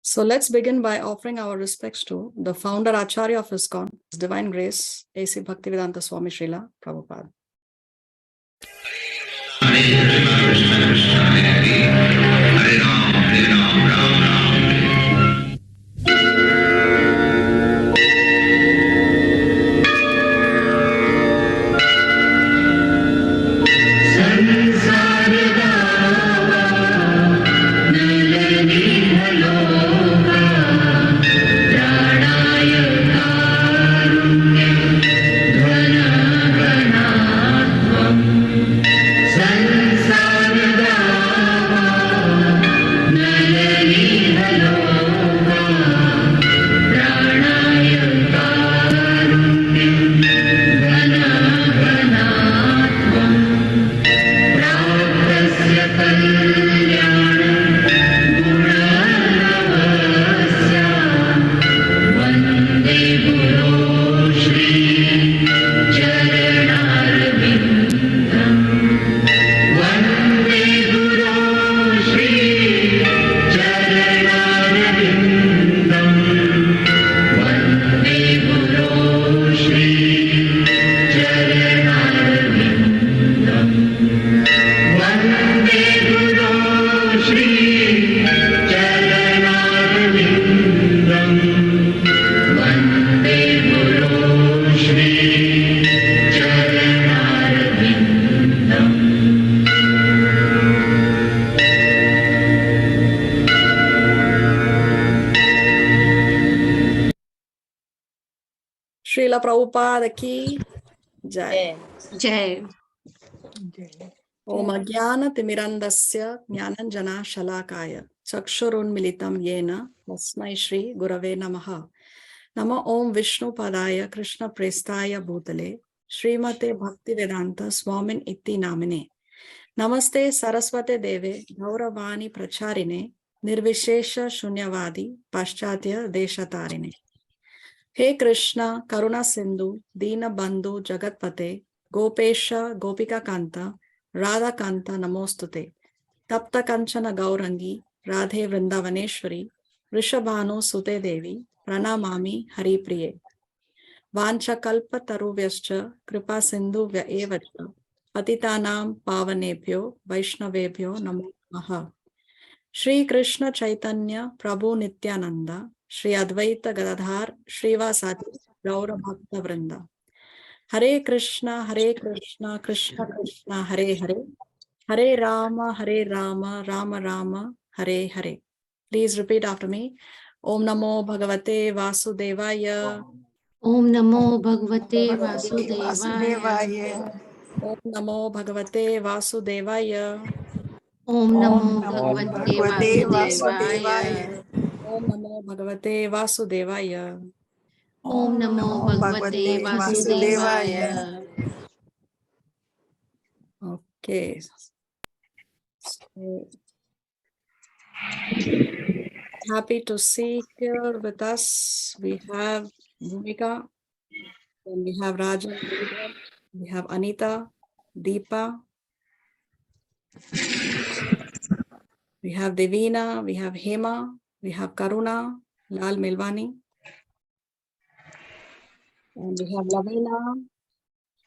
So let's begin by offering our respects to the founder Acharya of ISKCON, His Divine Grace, A.C. Bhaktivedanta Swami Srila Prabhupada. Srila Prabhupada ki Jai. Jai. Om Ajnana Timirandasya Jnananjana Shalakaya Chakshurun Militam Yena Tasmai Shri Gurave Namaha. Nama Om Vishnu Padaya Krishna Prestaya Bhutale Srimate Bhaktivedanta Swamin Itti Namine. Namaste Saraswate Deve Gauravani Pracharine Nirvishesha Shunyavadi Paschatya Deshatarine. He Krishna Karuna Sindhu Dina Bandhu Jagatpate Gopesha Gopika Kanta Radha Kanta Namostute Tapta Kanchana Gaurangi Radhe Vrindavaneshwari Rishabhanu Sute Devi Pranamami Hari Priye Vancha Kalpa Taruvyascha Kripa Sindhu Vyaevacha Patitanam Pavanebhyo Vaishnavebhyo Namo Namaha. Shri Krishna Chaitanya Prabhu Nityananda Shri Advaita Gadadhar Shrivasati Gaura Bhakta Vrinda. Hare Krishna Krishna Krishna Hare Hare Hare Rama Rama Rama Hare Hare. Please repeat after me. Om Namo Bhagavate Vasudevaya. Om Namo Bhagavate Vasudevaya. Om Namo Bhagavate Vasudevaya. Om Namo Bhagavate Vasudevaya. Om Namo Bhagavate Vasudevaya. Om Namo Bhagavate Vasudevaya. Okay. So, happy to see here with us. We have Bhumika, then we have Rajan, we have Anita, Deepa, we have Devina, we have Hema, we have Karuna, Lal Milwani, and we have Lavina,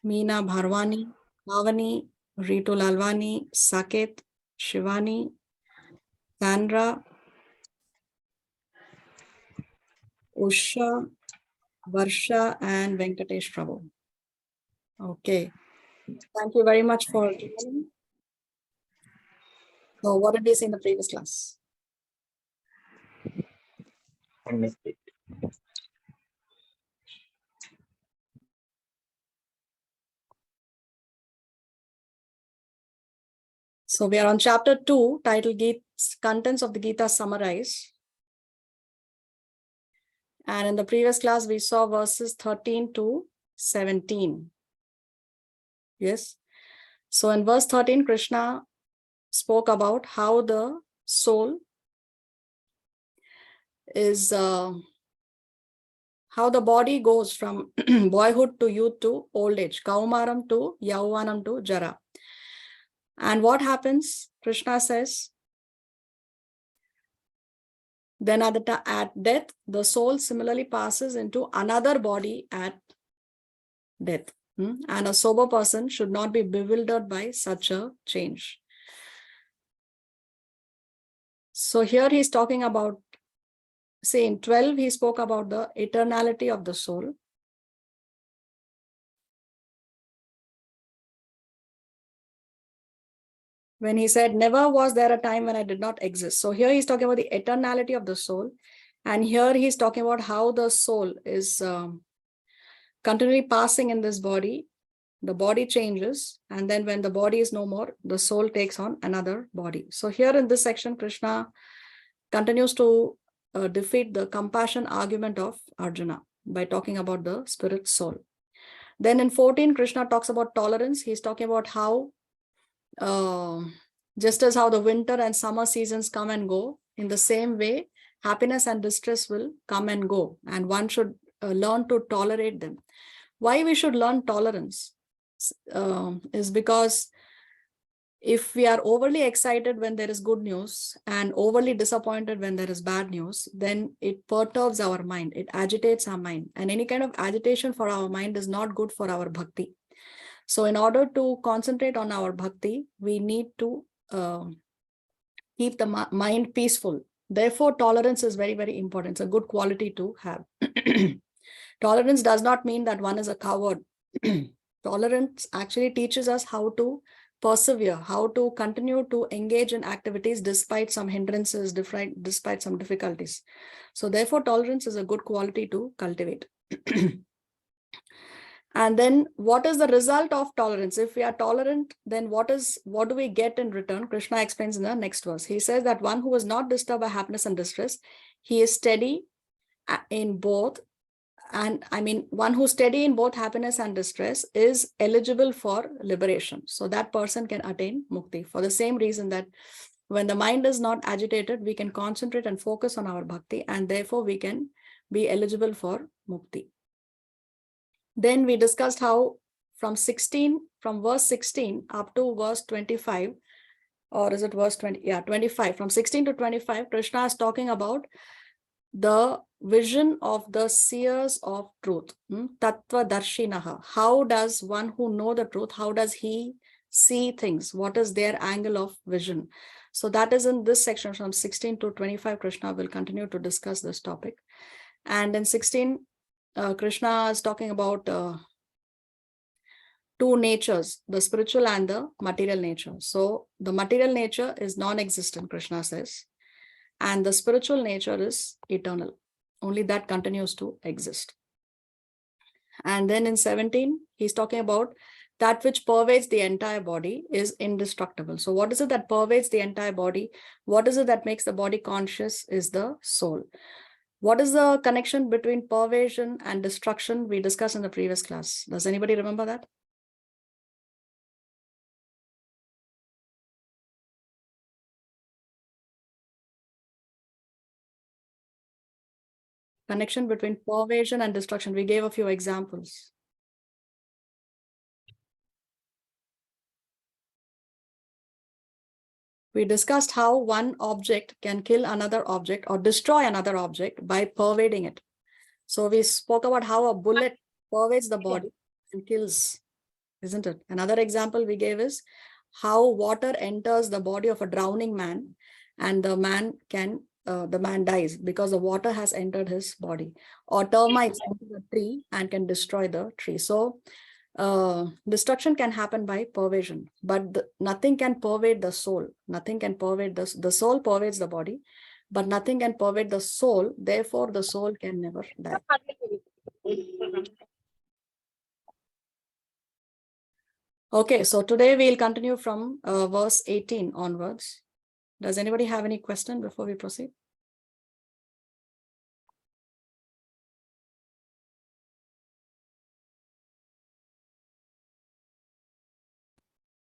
Meena Bharwani, Pavani, Ritu Lalwani, Saket, Shivani, Sandra, Usha, Varsha, and Venkatesh Prabhu. Okay. Thank you very much for joining. So what did we say in the previous class? I missed it. So we are on chapter 2, titled Contents of the Gita Summarized. And in the previous class, we saw verses 13 to 17. Yes. So in verse 13, Krishna spoke about how the soul is, how the body goes from boyhood to youth to old age, Kaumaram to Yauvanam to Jara. And what happens? Krishna says, Then at death, the soul similarly passes into another body at death. And a sober person should not be bewildered by such a change. So here he's talking about, say in 12, he spoke about the eternality of the soul. When he said, never was there a time when I did not exist. So here he's talking about the eternality of the soul. And here he's talking about how the soul is continually passing in this body. The body changes. And then when the body is no more, the soul takes on another body. So here in this section, Krishna continues to defeat the compassion argument of Arjuna by talking about the spirit soul. Then in 14, Krishna talks about tolerance. He's talking about how just as how the winter and summer seasons come and go, in the same way, happiness and distress will come and go, and one should learn to tolerate them. Why we should learn tolerance is because if we are overly excited when there is good news and overly disappointed when there is bad news, then it perturbs our mind, it agitates our mind, and any kind of agitation for our mind is not good for our bhakti. So in order to concentrate on our bhakti, we need to keep the mind peaceful. Therefore, tolerance is very, very important. It's a good quality to have. Tolerance does not mean that one is a coward. Tolerance actually teaches us how to persevere, how to continue to engage in activities despite some hindrances, despite some difficulties. So therefore, tolerance is a good quality to cultivate. And then what is the result of tolerance? If we are tolerant, then what do we get in return? Krishna explains in the next verse. He says that one who is not disturbed by happiness and distress, he is steady in both. And I mean, one who's steady in both happiness and distress is eligible for liberation. So that person can attain mukti for the same reason that when the mind is not agitated, we can concentrate and focus on our bhakti, and therefore we can be eligible for mukti. Then we discussed how from verse 16 up to verse 25, or is it verse 20? Yeah, 25. From 16 to 25, Krishna is talking about the vision of the seers of truth. Tattva darshinaha. How does one who know the truth, how does he see things? What is their angle of vision? So that is in this section from 16 to 25. Krishna will continue to discuss this topic. And in 16, Krishna is talking about two natures, the spiritual and the material nature. So the material nature is non-existent, Krishna says, and the spiritual nature is eternal. Only that continues to exist. And then in 17, he's talking about that which pervades the entire body is indestructible. So what is it that pervades the entire body? What is it that makes the body conscious is the soul. What is the connection between pervasion and destruction? We discussed in the previous class. Does anybody remember that? Connection between pervasion and destruction. We gave a few examples. We discussed how one object can kill another object or destroy another object by pervading it. So we spoke about how a bullet pervades the body and kills, isn't it? Another example we gave is how water enters the body of a drowning man, and the man dies because the water has entered his body. Or termites enter the tree and can destroy the tree. So destruction can happen by pervasion, but nothing can pervade the soul. Nothing can pervade the soul pervades the body, but nothing can pervade the soul. Therefore, the soul can never die. Okay, so today we'll continue from verse 18 onwards. Does anybody have any question before we proceed?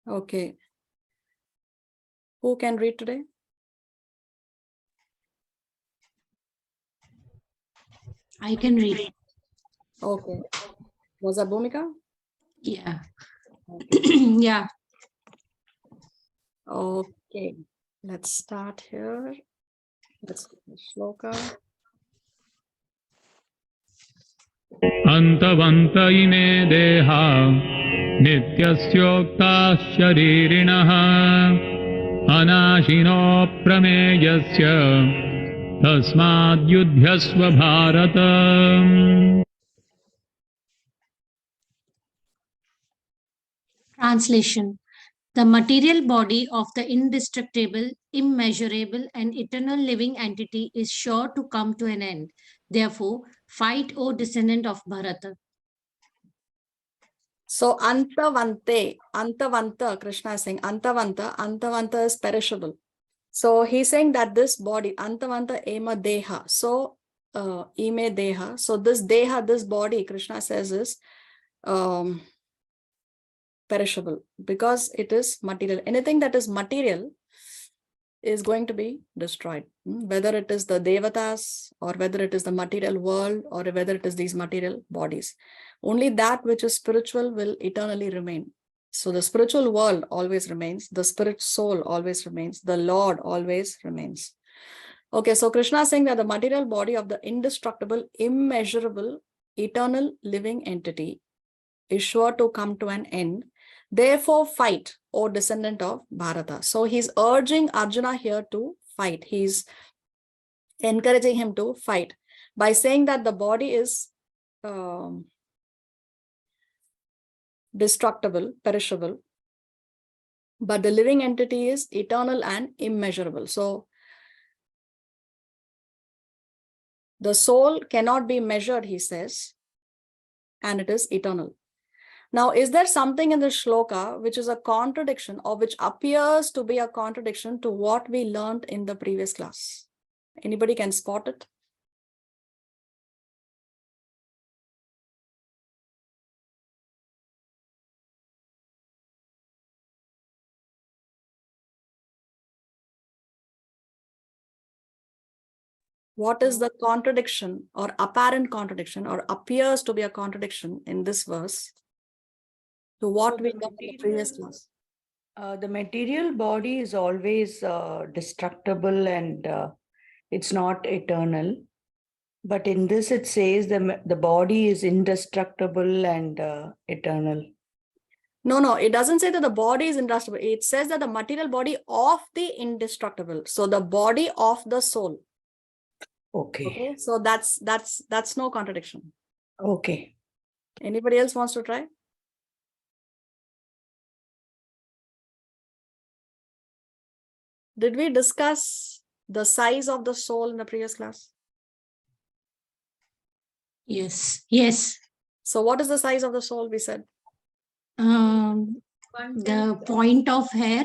Okay. Who can read today? I can read. Okay. Was that Bhumika? Yeah. Okay. Yeah. Okay. Let's start here. Let's go to shloka. अन्तवन्त इमे देहा नित्यस्योक्ताः शरीरिणः अनाशिनो प्रमेयस्य तस्माद्युध्यस्व Bharat. Translation. The material body of the indestructible, immeasurable, and eternal living entity is sure to come to an end. Therefore, fight, O descendant of Bharata. So Antavanta, Krishna is saying Antavanta is perishable. So he's saying that this body, Antavanta ema deha. So ime deha. So this deha, this body, Krishna says is perishable because it is material. Anything that is material is going to be destroyed. Whether it is the devatas or whether it is the material world or whether it is these material bodies. Only that which is spiritual will eternally remain. So the spiritual world always remains. The spirit soul always remains. The Lord always remains. Okay, so Krishna is saying that the material body of the indestructible, immeasurable, eternal living entity is sure to come to an end. Therefore, fight, O descendant of Bharata. So he's urging Arjuna here to fight. He's encouraging him to fight by saying that the body is destructible, perishable, but the living entity is eternal and immeasurable. So the soul cannot be measured, he says, and it is eternal. Now, is there something in the shloka which is a contradiction or which appears to be a contradiction to what we learned in the previous class? Anybody can spot it? What is the contradiction or apparent contradiction or appears to be a contradiction in this verse to what we learned in the previous class? The material body is always destructible and it's not eternal. But in this it says the body is indestructible and eternal. No, it doesn't say that the body is indestructible. It says that the material body of the indestructible. So the body of the soul. Okay. So that's no contradiction. Okay. Anybody else wants to try? Did we discuss the size of the soul in the previous class? Yes. Yes. So what is the size of the soul, we said? The point of hair.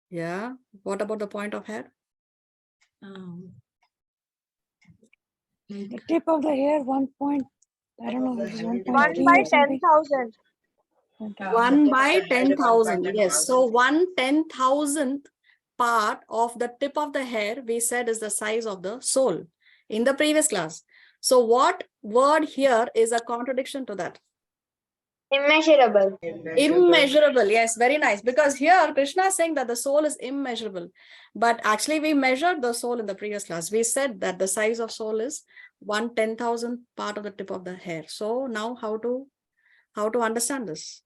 Yeah. What about the point of hair? The tip of the hair, 1 point, I don't know, 1.3 1 by or something. 10,000. 1 by 10,000. Yes. So 1/10,000th part of the tip of the hair, we said, is the size of the soul in the previous class. So what word here is a contradiction to that? Immeasurable. Immeasurable. Yes, very nice. Because here Krishna is saying that the soul is immeasurable. But actually we measured the soul in the previous class. We said that the size of soul is 1/10,000th part of the tip of the hair. So now how to understand this?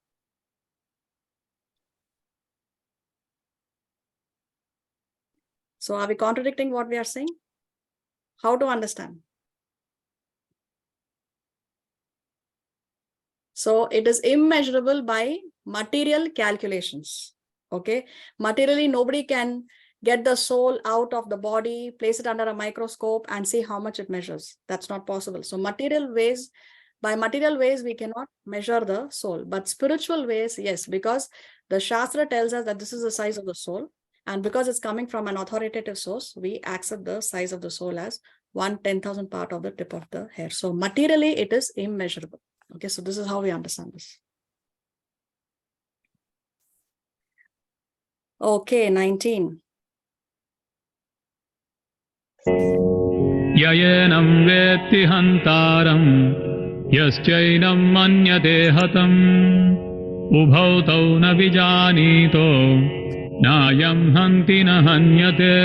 So are we contradicting what we are saying? How to understand? So it is immeasurable by material calculations. Okay. Materially, nobody can get the soul out of the body, place it under a microscope and see how much it measures. That's not possible. So by material ways, we cannot measure the soul, but spiritual ways, yes, because the Shastra tells us that this is the size of the soul. And because it's coming from an authoritative source, we accept the size of the soul as 1/10,000th part of the tip of the hair. So materially, it is immeasurable. Okay, so this is how we understand this. Okay, 19. ययेनं वेत्ति हन्तारं यश्चैनं मन्यते हतम् उभौ तौ न विजानीतो नायं हन्ति न हन्यते.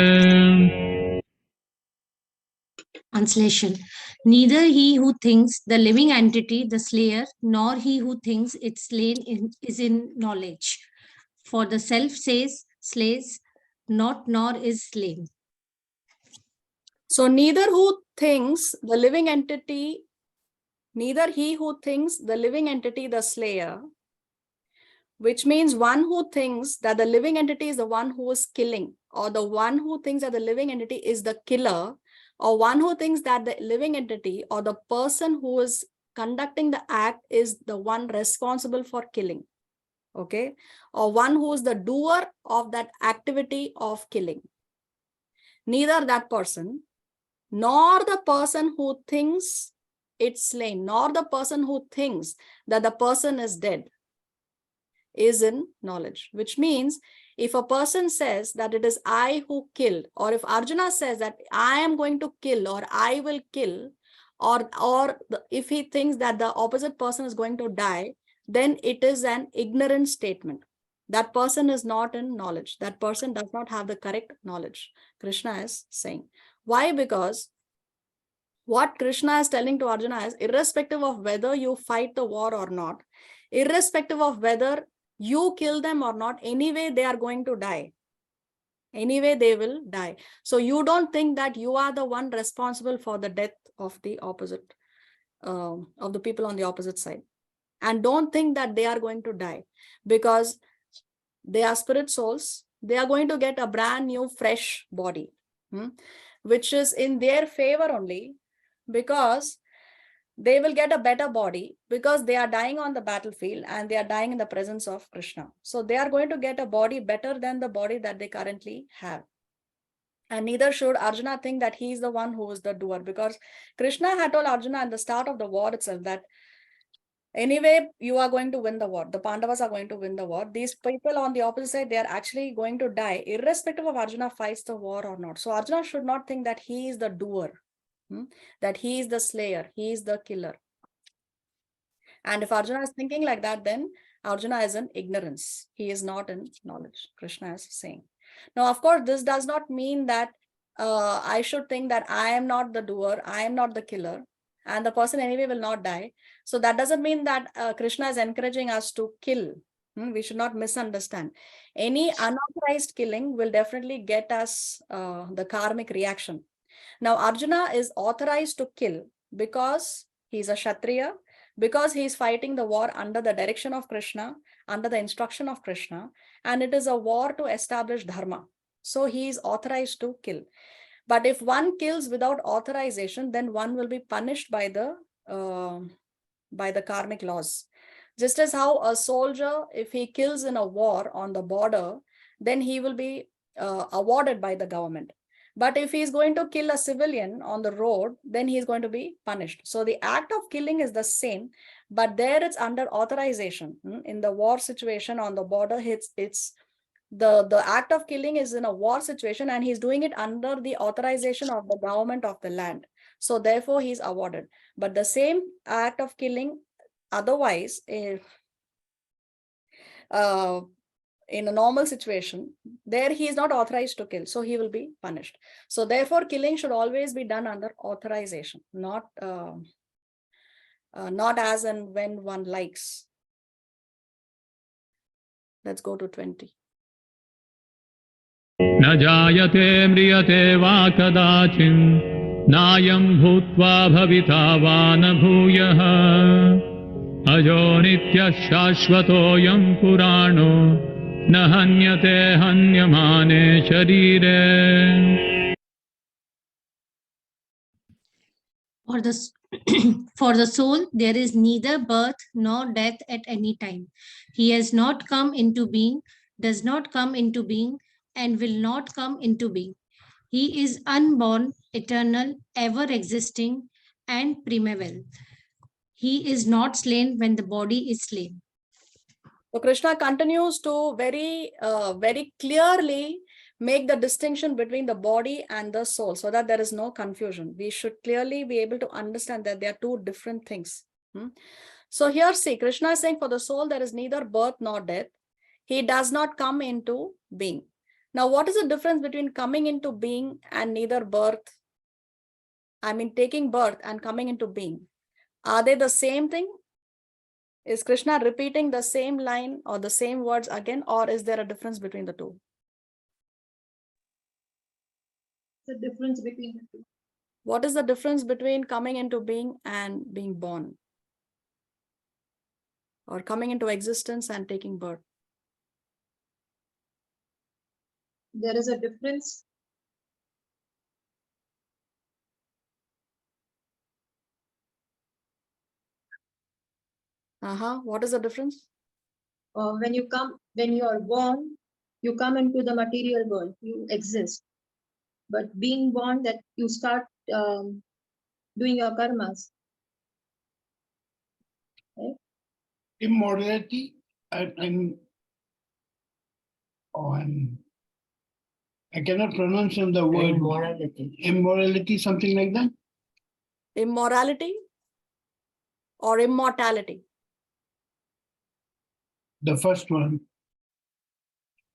Translation. Neither he who thinks the living entity, the slayer, nor he who thinks it's slain is in knowledge. For the self says, slays, not nor is slain. So neither who thinks the living entity, neither he who thinks the living entity, the slayer, which means one who thinks that the living entity is the one who is killing, or the one who thinks that the living entity is the killer, or one who thinks that the living entity or the person who is conducting the act is the one responsible for killing, okay, or one who is the doer of that activity of killing. Neither that person, nor the person who thinks it's slain, nor the person who thinks that the person is dead is in knowledge, which means if a person says that it is I who killed, or if Arjuna says that I am going to kill or I will kill, or if he thinks that the opposite person is going to die, then it is an ignorant statement. That person is not in knowledge. That person does not have the correct knowledge, Krishna is saying. Why? Because what Krishna is telling to Arjuna is, irrespective of whether you fight the war or not, irrespective of whether you kill them or not, anyway they are going to die. Anyway they will die. So you don't think that you are the one responsible for the death of the opposite, of the people on the opposite side. And don't think that they are going to die, because they are spirit souls. They are going to get a brand new fresh body, which is in their favor only, because they will get a better body, because they are dying on the battlefield and they are dying in the presence of Krishna. So they are going to get a body better than the body that they currently have. And neither should Arjuna think that he is the one who is the doer, because Krishna had told Arjuna at the start of the war itself that anyway, you are going to win the war. The Pandavas are going to win the war. These people on the opposite side, they are actually going to die, irrespective of Arjuna fights the war or not. So Arjuna should not think that he is the doer, that he is the slayer, he is the killer. And if Arjuna is thinking like that, then Arjuna is in ignorance. He is not in knowledge, Krishna is saying. Now, of course, this does not mean that I should think that I am not the doer, I am not the killer, and the person anyway will not die. So that doesn't mean that Krishna is encouraging us to kill. We should not misunderstand. Any unauthorized killing will definitely get us the karmic reaction. Now, Arjuna is authorized to kill because he's a Kshatriya, because he is fighting the war under the direction of Krishna, under the instruction of Krishna, and it is a war to establish dharma. So he is authorized to kill. But if one kills without authorization, then one will be punished by the karmic laws. Just as how a soldier, if he kills in a war on the border, then he will be awarded by the government. But if he's going to kill a civilian on the road, then he's going to be punished. So the act of killing is the same, but there it's under authorization. In the war situation on the border, it's the act of killing is in a war situation, and he's doing it under the authorization of the government of the land. So therefore he's awarded. But the same act of killing otherwise, in a normal situation, there he is not authorized to kill, so he will be punished. So therefore killing should always be done under authorization, not as and when one likes. Let's go to 20. न जायते म्रियते वा कदाचिन् नायं भूत्वा भविता वा न भूयः अजो नित्यः शाश्वतोऽयं पुराणो न हन्यते हन्यमाने शरीरे. For the soul, there is neither birth nor death at any time. He has not come into being, does not come into being, and will not come into being. He is unborn, eternal, ever existing, and primeval. He is not slain when the body is slain. So Krishna continues to very clearly make the distinction between the body and the soul, so that there is no confusion. We should clearly be able to understand that they are two different things. So here, see, Krishna is saying for the soul, there is neither birth nor death. He does not come into being. Now, what is the difference between coming into being and neither birth I mean, taking birth and coming into being, are they the same thing? Is Krishna repeating the same line or the same words again, or is there a difference between the two? The difference between the two. What is the difference between coming into being and being born? Or coming into existence and taking birth? There is a difference. What is the difference? When you are born, you come into the material world, you exist. But being born, that you start doing your karmas. Right? Immorality, I cannot pronounce the word. Immorality, something like that. Immorality or immortality? The first one.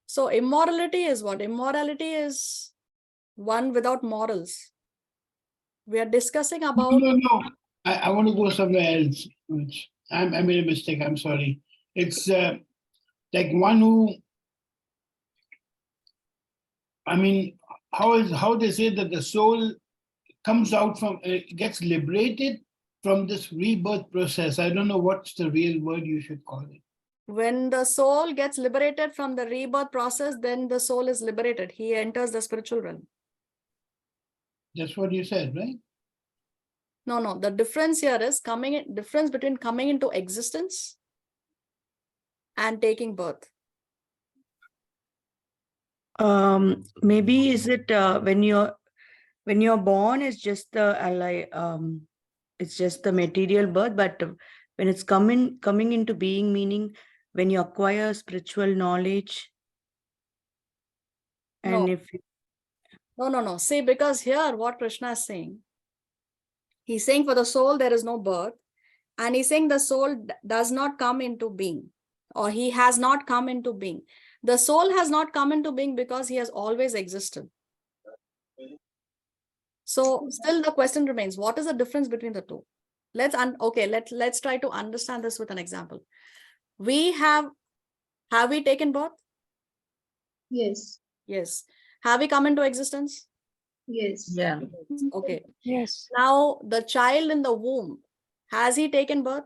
So immorality is what? Immorality is one without morals. We are discussing about... No. I want to go somewhere else. I made a mistake. I'm sorry. It's like one who, I mean, how they say that the soul comes out from, gets liberated from this rebirth process. I don't know what's the real word you should call it. When the soul gets liberated from the rebirth process, then the soul is liberated. He enters the spiritual realm. That's what you said, right? No. The difference here is difference between coming into existence and taking birth. Maybe is it when you're born, it's just the it's just the material birth, but when it's coming into being, meaning when you acquire spiritual knowledge, and No. if No. See, because here what Krishna is saying, he's saying for the soul there is no birth, and he's saying the soul does not come into being, or he has not come into being. The soul has not come into being because he has always existed. So still the question remains, what is the difference between the two? Let's try to understand this with an example. Have we taken birth? Yes. Yes. Have we come into existence? Yes. yeah, Okay. Yes. Now the child in the womb, has he taken birth?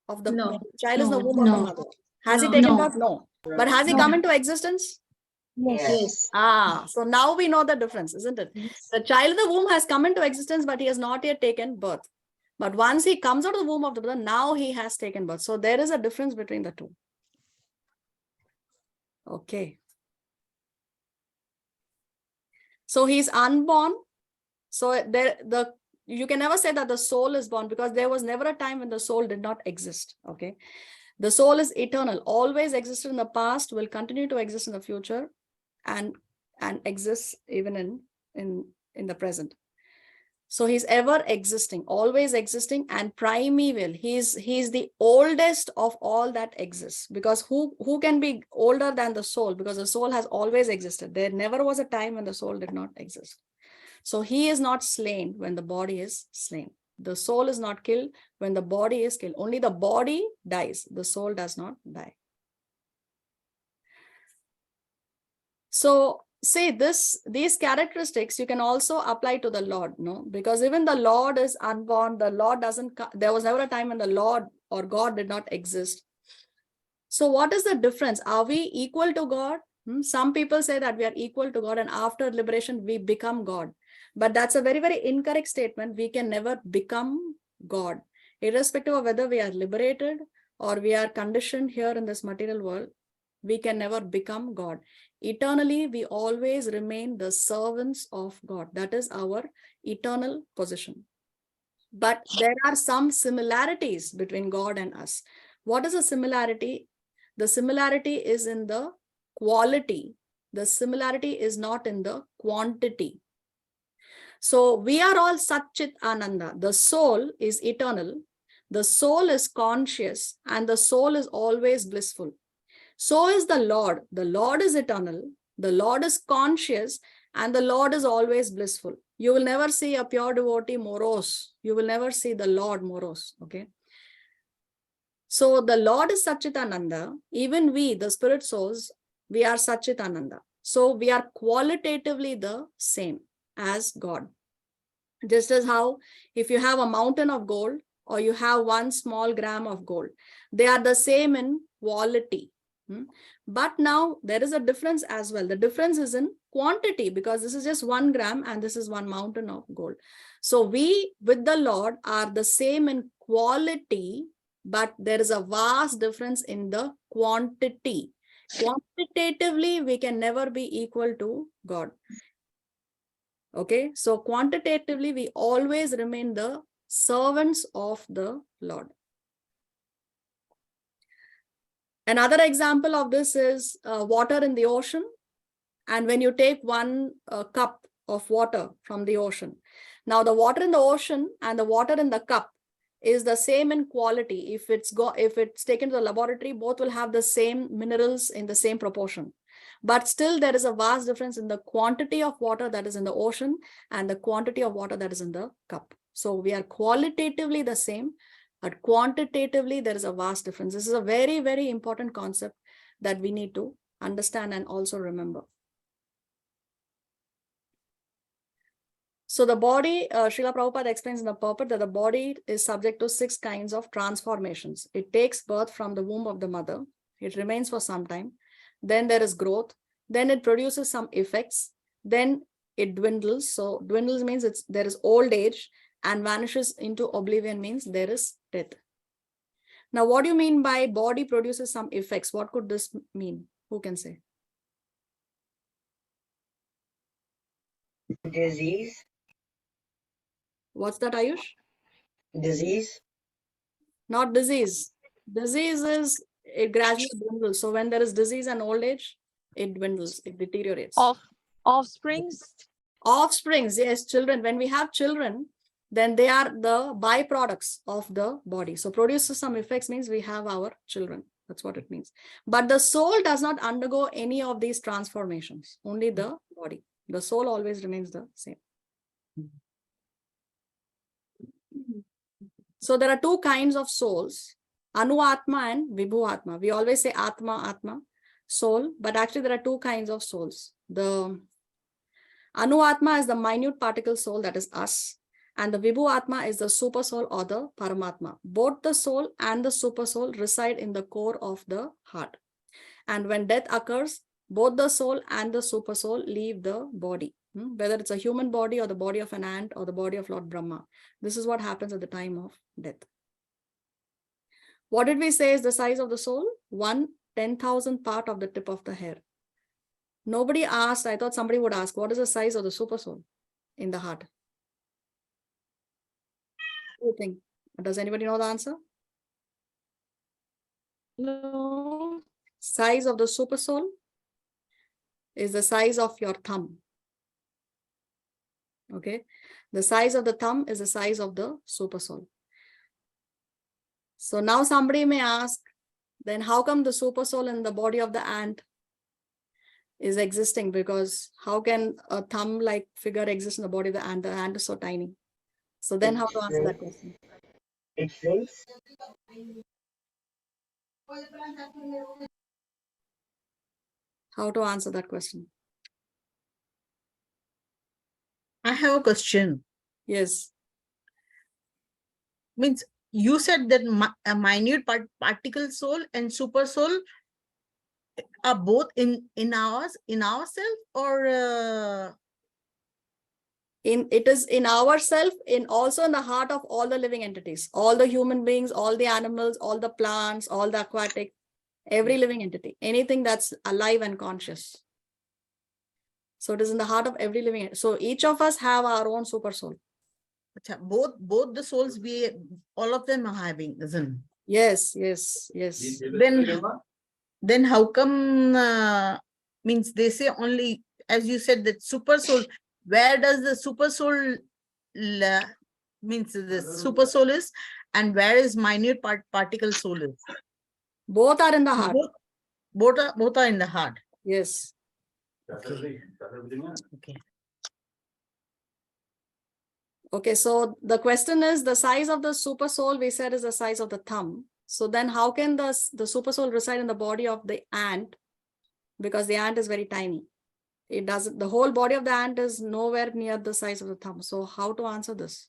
Of the No. child is in the No, womb of the no. mother. Has he No. taken No. birth? No. But has he No. come into existence? Yes. Yes. So now we know the difference, isn't it? The child in the womb has come into existence, but he has not yet taken birth. But once he comes out of the womb of the mother, now he has taken birth. So there is a difference between the two. Okay. So he's unborn. So you can never say that the soul is born, because there was never a time when the soul did not exist. Okay. The soul is eternal, always existed in the past, will continue to exist in the future, and exists even in the present. So he's ever existing, always existing, and primeval. He's the oldest of all that exists, because who can be older than the soul? Because the soul has always existed. There never was a time when the soul did not exist. So he is not slain when the body is slain. The soul is not killed when the body is killed. Only the body dies. The soul does not die. So say these characteristics you can also apply to the Lord, no? Because even the Lord is unborn. The Lord doesn't. There was never a time when the Lord or God did not exist. So what is the difference? Are we equal to God? Some people say that we are equal to God, and after liberation we become God. But that's a very, very incorrect statement. We can never become God, irrespective of whether we are liberated or we are conditioned here in this material world. We can never become God. Eternally, we always remain the servants of God. That is our eternal position. But there are some similarities between God and us. What is a similarity? The similarity is in the quality. The similarity is not in the quantity. So we are all Satchit Ananda. The soul is eternal. The soul is conscious, and the soul is always blissful. So is the Lord. The Lord is eternal. The Lord is conscious, And the Lord is always blissful. You will never see a pure devotee morose. You will never see the Lord morose. Okay. So the Lord is Satchitananda. Even we, the spirit souls, we are Satchitananda. So we are qualitatively the same as God. Just as how if you have a mountain of gold or you have 1 small gram of gold, they are the same in quality. But now there is a difference as well. The difference is in quantity, because this is just 1 gram and this is 1 mountain of gold. So we with the Lord are the same in quality, but there is a vast difference in the quantity. Quantitatively, we can never be equal to God. Okay, so quantitatively, we always remain the servants of the Lord. Another example of this is water in the ocean. And when you take 1 cup of water from the ocean, now the water in the ocean and the water in the cup is the same in quality. If it's taken to the laboratory, both will have the same minerals in the same proportion. But still, there is a vast difference in the quantity of water that is in the ocean and the quantity of water that is in the cup. So we are qualitatively the same, but quantitatively, there is a vast difference. This is a very, very important concept that we need to understand and also remember. So the body, Srila Prabhupada explains in the purport that the body is subject to 6 kinds of transformations. It takes birth from the womb of the mother. It remains for some time. Then there is growth. Then it produces some effects. Then it dwindles. So dwindles means there is old age, and vanishes into oblivion means there is death. Now, what do you mean by body produces some effects? What could this mean? Who can say? Disease. What's that, Ayush? Disease. Not disease. Disease is, it gradually dwindles. So when there is disease and old age, it dwindles, it deteriorates. Offsprings. Offsprings, yes, children. When we have children, then they are the byproducts of the body. So produces some effects means we have our children. That's what it means. But the soul does not undergo any of these transformations, only the body. The soul always remains the same. So there are 2 kinds of souls, Anu-Atma and Vibhu-Atma. We always say Atma, Atma, soul, but actually there are 2 kinds of souls. The Anu-Atma is the minute particle soul, that is us, and the Vibhu-Atma is the super soul or the Paramatma. Both the soul and the super soul reside in the core of the heart. And when death occurs, both the soul and the super soul leave the body. Whether it's a human body or the body of an ant or the body of Lord Brahma. This is what happens at the time of death. What did we say is the size of the soul? 1/10,000th part of the tip of the hair. Nobody asked, I thought somebody would ask, what is the size of the super soul in the heart? What do you think? Does anybody know the answer? No. Size of the super soul is the size of your thumb. Okay, the size of the thumb is the size of the super soul. So now somebody may ask, then how come the super soul in the body of the ant is existing? Because how can a thumb-like figure exist in the body of the ant? The ant is so tiny. So then how to answer that question? It shrinks. How to answer that question? I have a question. Yes. Means you said that a minute particle soul and super soul are both in ourselves, or It is in ourself, also in the heart of all the living entities, all the human beings, all the animals, all the plants, all the aquatic, every living entity, anything that's alive and conscious. So it is in the heart of every living entity. So each of us have our own super soul. both the souls, all of them are having, isn't it? Yes, yes, yes. Then how come means they say only, as you said, that super soul, where does the super soul means the super soul is, and where is minute particle soul is? Both are in the heart. Both are in the heart. Yes. Okay. Okay, so the question is the size of the super soul we said is the size of the thumb. So then how can the super soul reside in the body of the ant? Because the ant is very tiny. It doesn't, the whole body of the ant is nowhere near the size of the thumb. So how to answer this?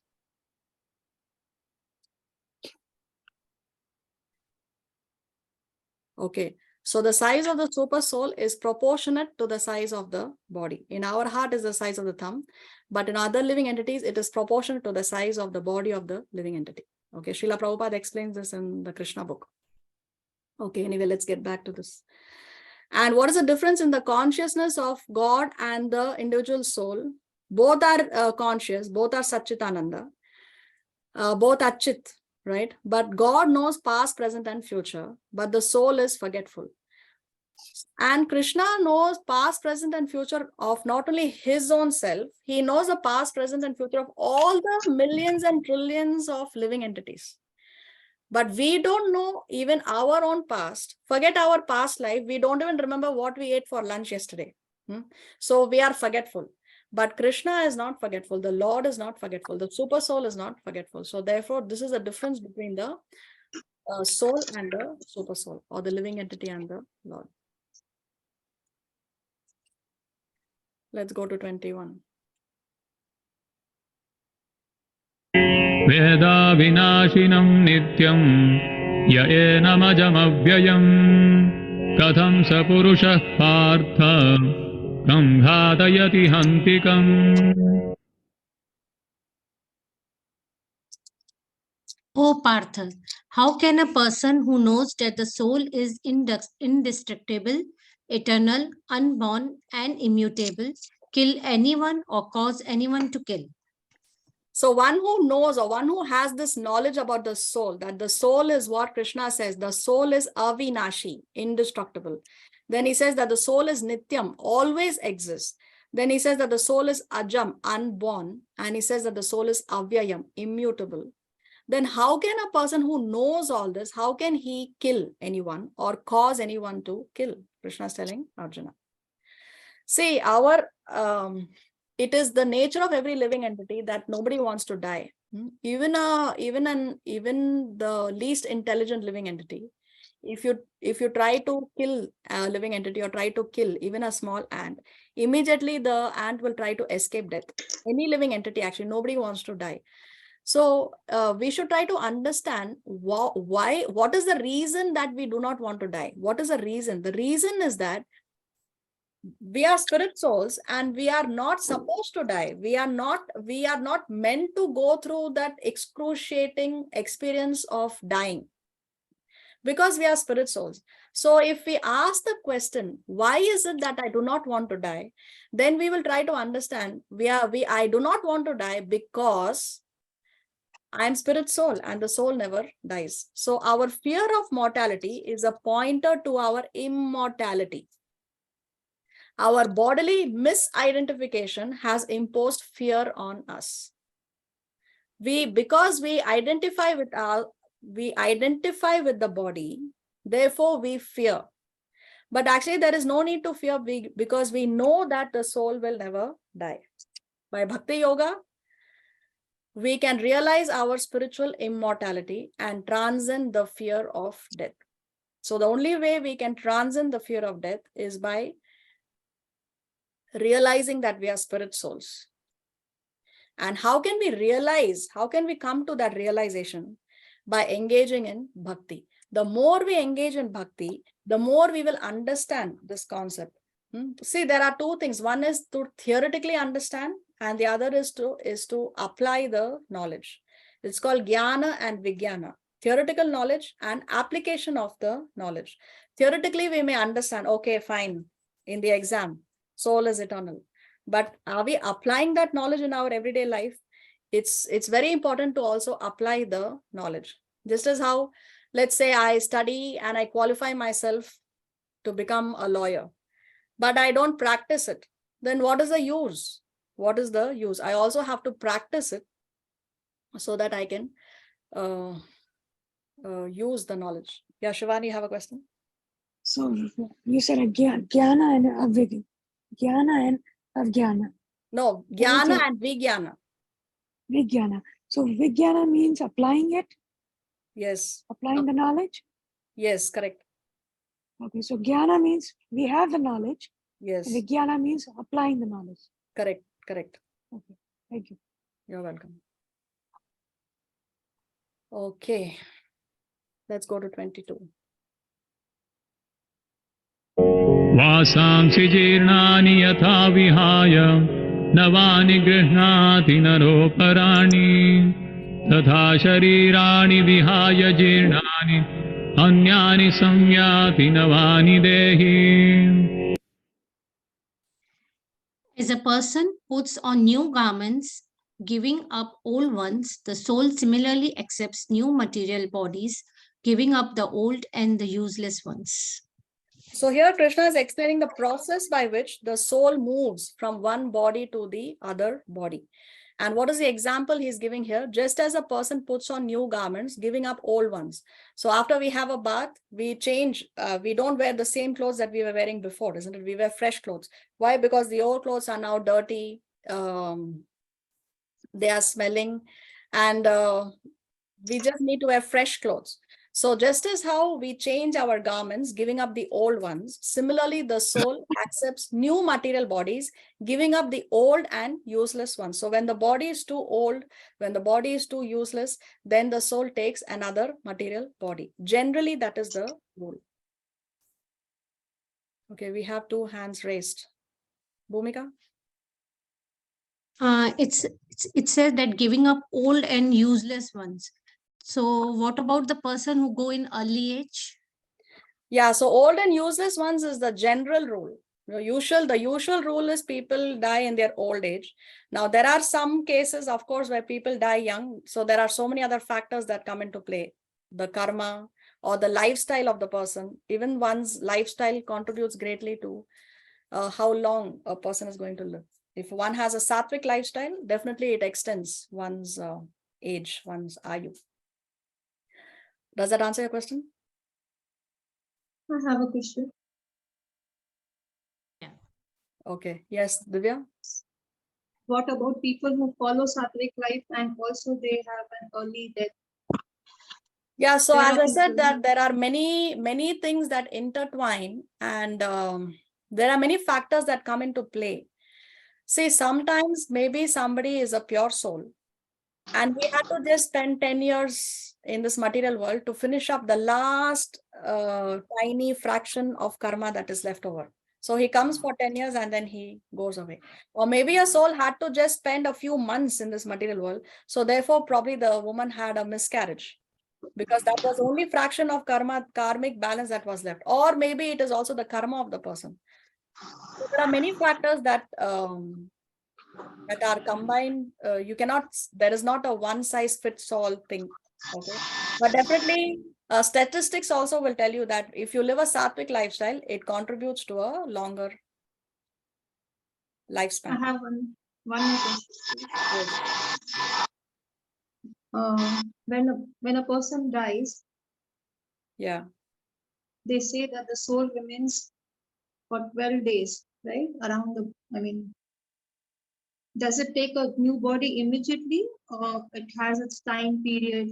Okay, so the size of the super soul is proportionate to the size of the body. In our heart is the size of the thumb, but in other living entities, it is proportionate to the size of the body of the living entity. Okay, Srila Prabhupada explains this in the Krishna book. Okay, anyway, let's get back to this. And what is the difference in the consciousness of God and the individual soul? Both are conscious, both are Satchitananda, both are Chit, right? But God knows past, present, and future, but the soul is forgetful. And Krishna knows past, present, and future of not only his own self, he knows the past, present, and future of all the millions and trillions of living entities. But we don't know even our own past. Forget our past life. We don't even remember what we ate for lunch yesterday. So we are forgetful. But Krishna is not forgetful. The Lord is not forgetful. The super soul is not forgetful. So therefore, this is the difference between the soul and the super soul, or the living entity and the Lord. Let's go to 21. Veda vinashinam nityam ya enamajamavyayam katham sapurushah partha kam ghadayati hantikam. O Partha, how can a person who knows that the soul is indestructible, eternal, unborn, and immutable kill anyone or cause anyone to kill? So one who knows, or one who has this knowledge about the soul, that the soul is what Krishna says, the soul is avinashi, indestructible. Then he says that the soul is nityam, always exists. Then he says that the soul is ajam, unborn. And he says that the soul is avyayam, immutable. Then how can a person who knows all this, how can he kill anyone or cause anyone to kill? Krishna is telling Arjuna. See, it is the nature of every living entity that nobody wants to die. Even the least intelligent living entity, if you try to kill a living entity or try to kill even a small ant, immediately the ant will try to escape death. Any living entity, actually, nobody wants to die. So we should try to understand what is the reason that we do not want to die? What is the reason? The reason is that we are spirit souls and we are not supposed to die. We are not meant to go through that excruciating experience of dying, because we are spirit souls. So if we ask the question, why is it that I do not want to die? Then we will try to understand I do not want to die because I am spirit soul and the soul never dies. So our fear of mortality is a pointer to our immortality. Our bodily misidentification has imposed fear on us. Because we identify with the body, therefore we fear. But actually there is no need to fear, because we know that the soul will never die. By Bhakti Yoga, we can realize our spiritual immortality and transcend the fear of death. So the only way we can transcend the fear of death is by realizing that we are spirit souls. And how can we realize? How can we come to that realization? By engaging in bhakti. The more we engage in bhakti, the more we will understand this concept. See, there are two things. One is to theoretically understand, and the other is to apply the knowledge. It's called jnana and vijnana. Theoretical knowledge and application of the knowledge. Theoretically, we may understand, okay, fine, in the exam, soul is eternal. But are we applying that knowledge in our everyday life? It's very important to also apply the knowledge. Just as how, let's say I study and I qualify myself to become a lawyer, but I don't practice it. Then what is the use? What is the use? I also have to practice it so that I can use the knowledge. Yeah, Shivani, you have a question? So you said jnana and avidya. Jnana and Ajnana. No, What is Jnana it? and Vijnana. Vijnana. So Vijnana means applying it, Yes. applying the knowledge. Yes, correct. Okay, so Jnana means we have the knowledge. Yes, And Vijnana means applying the knowledge. correct, correct. Okay, thank you. You're welcome. Okay. Let's go to 22. वासांसि जीर्णानि यथा विहाय नवानि गृह्णाति नरोपराणि तथा शरीराणि विहाय जीर्णानि अन्यानि संयाति नवानि देहि. As a person puts on new garments, giving up old ones, the soul similarly accepts new material bodies, giving up the old and the useless ones. So here Krishna is explaining the process by which the soul moves from one body to the other body. And what is the example he's giving here? Just as a person puts on new garments, giving up old ones. So after we have a bath, we change, we don't wear the same clothes that we were wearing before, isn't it? We wear fresh clothes. Why? Because the old clothes are now dirty, they are smelling, and we just need to wear fresh clothes. So just as how we change our garments, giving up the old ones, similarly, the soul accepts new material bodies, giving up the old and useless ones. So when the body is too old, when the body is too useless, then the soul takes another material body. Generally, that is the rule. Okay, we have two hands raised. Bhumika? It says that giving up old and useless ones. So what about the person who go in early age? Yeah, so old and useless ones is the general rule. The usual rule is people die in their old age. Now, there are some cases, of course, where people die young. So there are so many other factors that come into play. The karma or the lifestyle of the person. Even one's lifestyle contributes greatly to how long a person is going to live. If one has a sattvic lifestyle, definitely it extends one's age, one's ayu. Does that answer your question? I have a question. Okay. Yes, Divya? What about people who follow sattvic life and also they have an early death? Yeah, so There as are I said, people that there are many things that intertwine, and there are many factors that come into play. See, sometimes maybe somebody is a pure soul, and we had to just spend 10 years in this material world to finish up the last tiny fraction of karma that is left over. So he comes for 10 years and then he goes away. Or maybe a soul had to just spend a few months in this material world. So therefore, probably the woman had a miscarriage, because that was only fraction of karmic balance that was left. Or maybe it is also the karma of the person. So there are many factors that are combined. You cannot, there is not a one size fits all thing. Okay. But definitely statistics also will tell you that if you live a sattvic lifestyle, it contributes to a longer lifespan. I have one more question. Yes. When a person dies, Yeah. they say that the soul remains for 12 days, right? Around the, does it take a new body immediately, or it has its time period,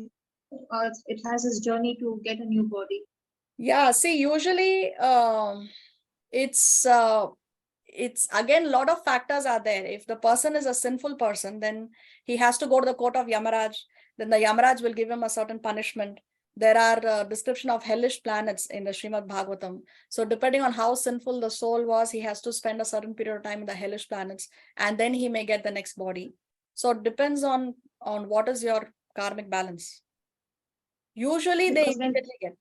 or it has its journey to get a new body? Yeah, see, usually it's again, a lot of factors are there. If the person is a sinful person, then he has to go to the court of Yamaraj. Then the Yamaraj will give him a certain punishment. There are description of hellish planets in the Srimad Bhagavatam. So depending on how sinful the soul was, he has to spend a certain period of time in the hellish planets, and then he may get the next body. So it depends on what is your karmic balance. Usually they immediately get.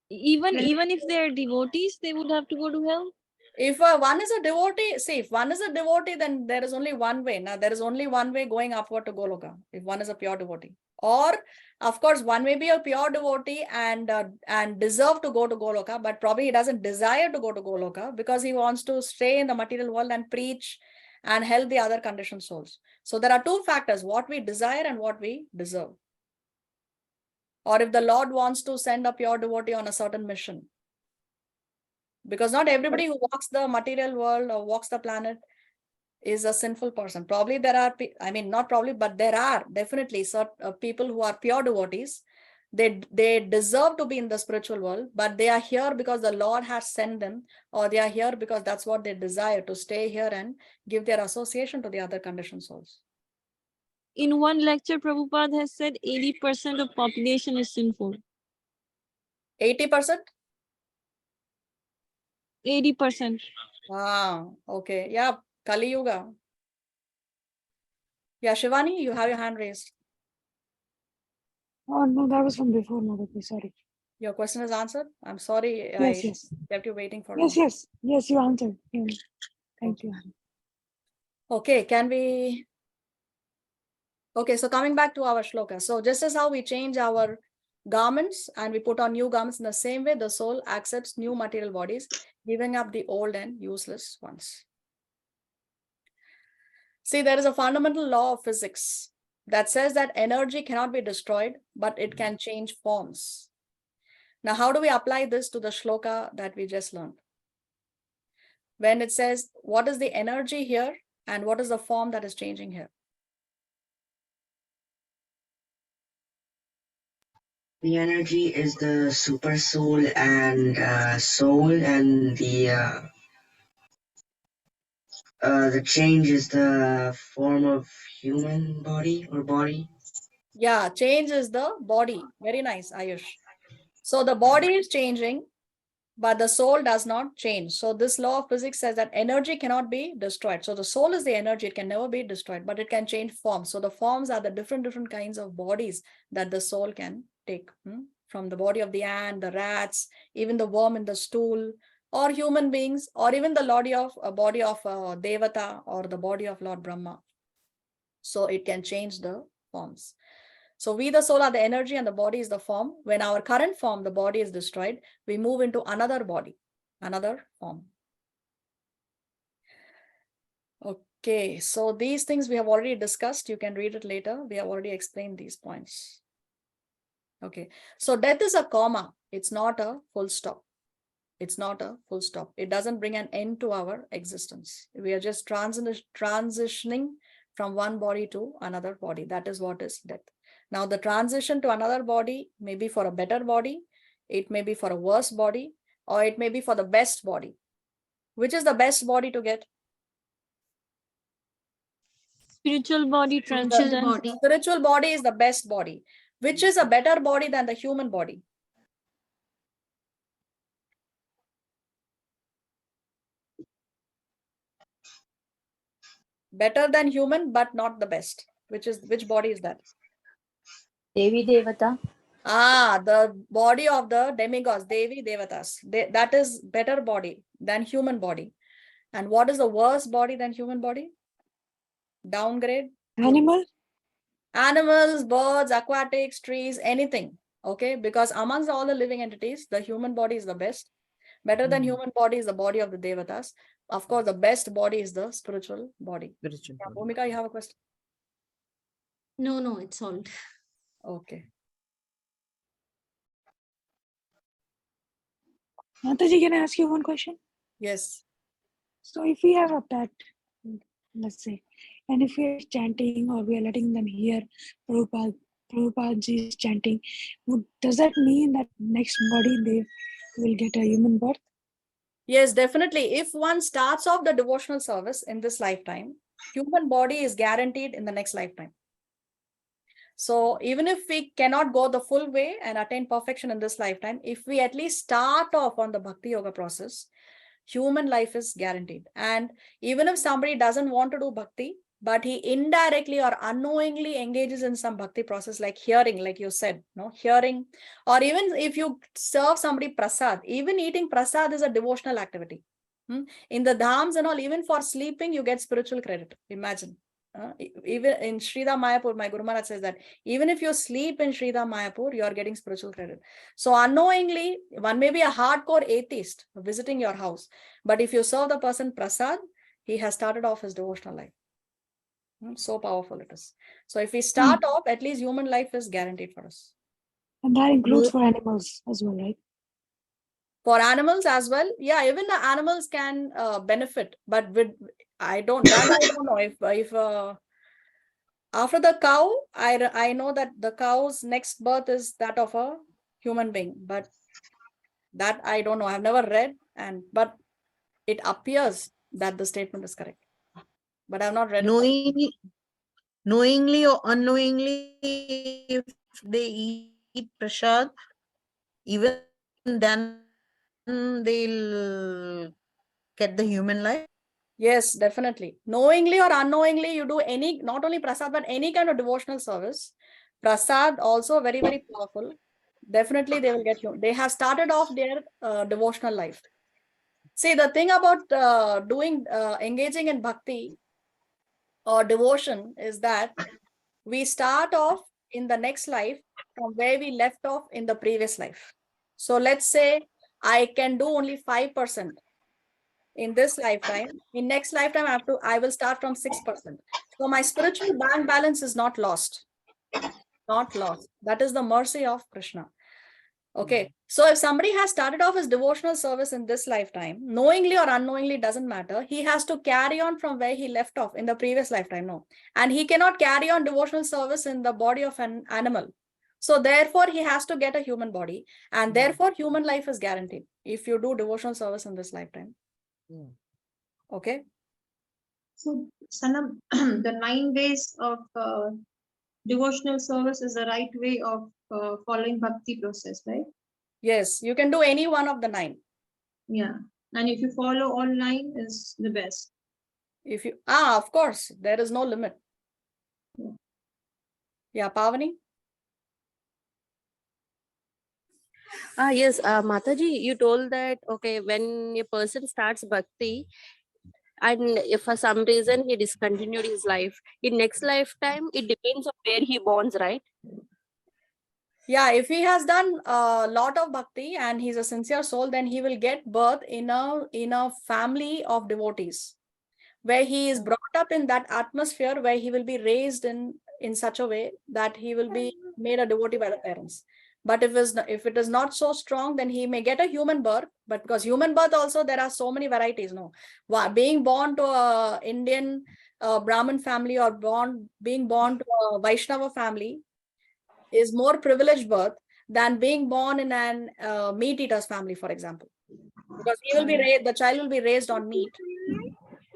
Even if they're devotees, they would have to go to hell. If one is a devotee, see, if one is a devotee, then there is only one way. Now, there is only one way going upward to Goloka, if one is a pure devotee. Or, of course, one may be a pure devotee and deserve to go to Goloka, but probably he doesn't desire to go to Goloka because he wants to stay in the material world and preach and help the other conditioned souls. So there are two factors, what we desire and what we deserve. Or if the Lord wants to send a pure devotee on a certain mission. Because not everybody who walks the material world or walks the planet is a sinful person. Probably there are, I mean, not probably, but there are definitely certain people who are pure devotees. They deserve to be in the spiritual world, but they are here because the Lord has sent them, or they are here because that's what they desire, to stay here and give their association to the other conditioned souls. In one lecture, Prabhupada has said 80% of population is sinful. 80%? 80%. Wow. Okay. Yeah. Kali Yuga. Yeah, Shivani, you have your hand raised. Oh, no, that was from before, Motherji. Sorry. Your question is answered. I'm sorry Yes, I yes. kept you waiting for Yes, long. yes. Yes, you answered. Yeah. Thank Okay. you. Okay, can we? Okay, so coming back to our shloka. So just as how we change our garments and we put on new garments, in the same way, the soul accepts new material bodies, giving up the old and useless ones. See, there is a fundamental law of physics that says that energy cannot be destroyed, but it can change forms. Now, how do we apply this to the shloka that we just learned? When it says, what is the energy here and what is the form that is changing here? The energy is the super soul and the change is the form of human body or body. Yeah, change is the body. Very nice, Ayush. So the body is changing, but the soul does not change. So this law of physics says that energy cannot be destroyed. So the soul is the energy, it can never be destroyed, but it can change forms. So the forms are the different kinds of bodies that the soul can take. From the body of the ant, the rats, even the worm in the stool, or human beings, or even the body of Devata, or the body of Lord Brahma. So it can change the forms. So we, the soul, are the energy and the body is the form. When our current form, the body, is destroyed, we move into another body, another form. Okay, so these things we have already discussed. You can read it later. We have already explained these points. Okay, so death is a comma. It's not a full stop. It's not a full stop. It doesn't bring an end to our existence. We are just transitioning from one body to another body. That is what is death. Now, the transition to another body may be for a better body, it may be for a worse body, or it may be for the best body. Which is the best body to get? Spiritual body, transcendence. Spiritual body is the best body. Which is a better body than the human body? Better than human, but not the best. Which body is that? Devi Devata. The body of the demigods, Devi Devatas. That is better body than human body. And what is the worst body than human body? Downgrade? Animal? Animals, birds, aquatics, trees, anything. Okay, because amongst all the living entities, the human body is the best. Better than human body is the body of the Devatas. Of course, the best body is the spiritual body. Spiritual Yeah, body. Bhumika, you have a question? No, it's all. Okay. Mataji, can I ask you one question? Yes. So if we have a pet, let's say, and if we are chanting or we are letting them hear Prabhupadaji's chanting, does that mean that next body they will get a human birth? Yes, definitely. If one starts off the devotional service in this lifetime, human body is guaranteed in the next lifetime. So even if we cannot go the full way and attain perfection in this lifetime, if we at least start off on the Bhakti Yoga process, human life is guaranteed. And even if somebody doesn't want to do Bhakti, but he indirectly or unknowingly engages in some Bhakti process, like hearing, like you said, hearing, or even if you serve somebody prasad, even eating prasad is a devotional activity. In the dhams and all, even for sleeping, you get spiritual credit. Imagine. Even in Sridham Mayapur, my Guru Maharaj says that even if you sleep in Sridham Mayapur, you are getting spiritual credit. So unknowingly, one may be a hardcore atheist visiting your house, but if you serve the person prasad, he has started off his devotional life. So powerful it is. So if we start off, at least human life is guaranteed for us. And that includes for animals as well, right? For animals as well, yeah, even the animals can benefit, but with I don't know if after the cow, I know that the cow's next birth is that of a human being, but that I don't know. I've never read, but it appears that the statement is correct, but I've not read it. Knowingly or unknowingly, if they eat prasad, even then they'll get the human life. Yes, definitely. Knowingly or unknowingly, you do any, not only prasad, but any kind of devotional service. Prasad also very, very powerful. Definitely they will get you. They have started off their devotional life. See, the thing about engaging in bhakti or devotion is that we start off in the next life from where we left off in the previous life. So let's say I can do only 5% in this lifetime. In next lifetime, I will start from 6%. So my spiritual bank balance is not lost. Not lost. That is the mercy of Krishna. Okay. So if somebody has started off his devotional service in this lifetime, knowingly or unknowingly, doesn't matter. He has to carry on from where he left off in the previous lifetime. No. And he cannot carry on devotional service in the body of an animal. So therefore, he has to get a human body. And therefore, human life is guaranteed if you do devotional service in this lifetime. Okay. So, Sanam, the 9 ways of devotional service is the right way of following bhakti process, right? Yes, you can do any one of the 9. Yeah. And if you follow all 9 is the best. If you, of course, there is no limit. Yeah, Pavani? Yes, Mataji, you told that, okay, when a person starts bhakti and if for some reason he discontinued his life, in next lifetime, it depends on where he borns, right? Yeah, if he has done a lot of bhakti and he's a sincere soul, then he will get birth in a family of devotees, where he is brought up in that atmosphere, where he will be raised in such a way that he will be made a devotee by the parents. But if it is not so strong, then he may get a human birth. But because human birth also, there are so many varieties. No, being born to a Indian Brahmin family or being born to a Vaishnava family is more privileged birth than being born in an meat eaters family, for example, because he will be the child will be raised on meat,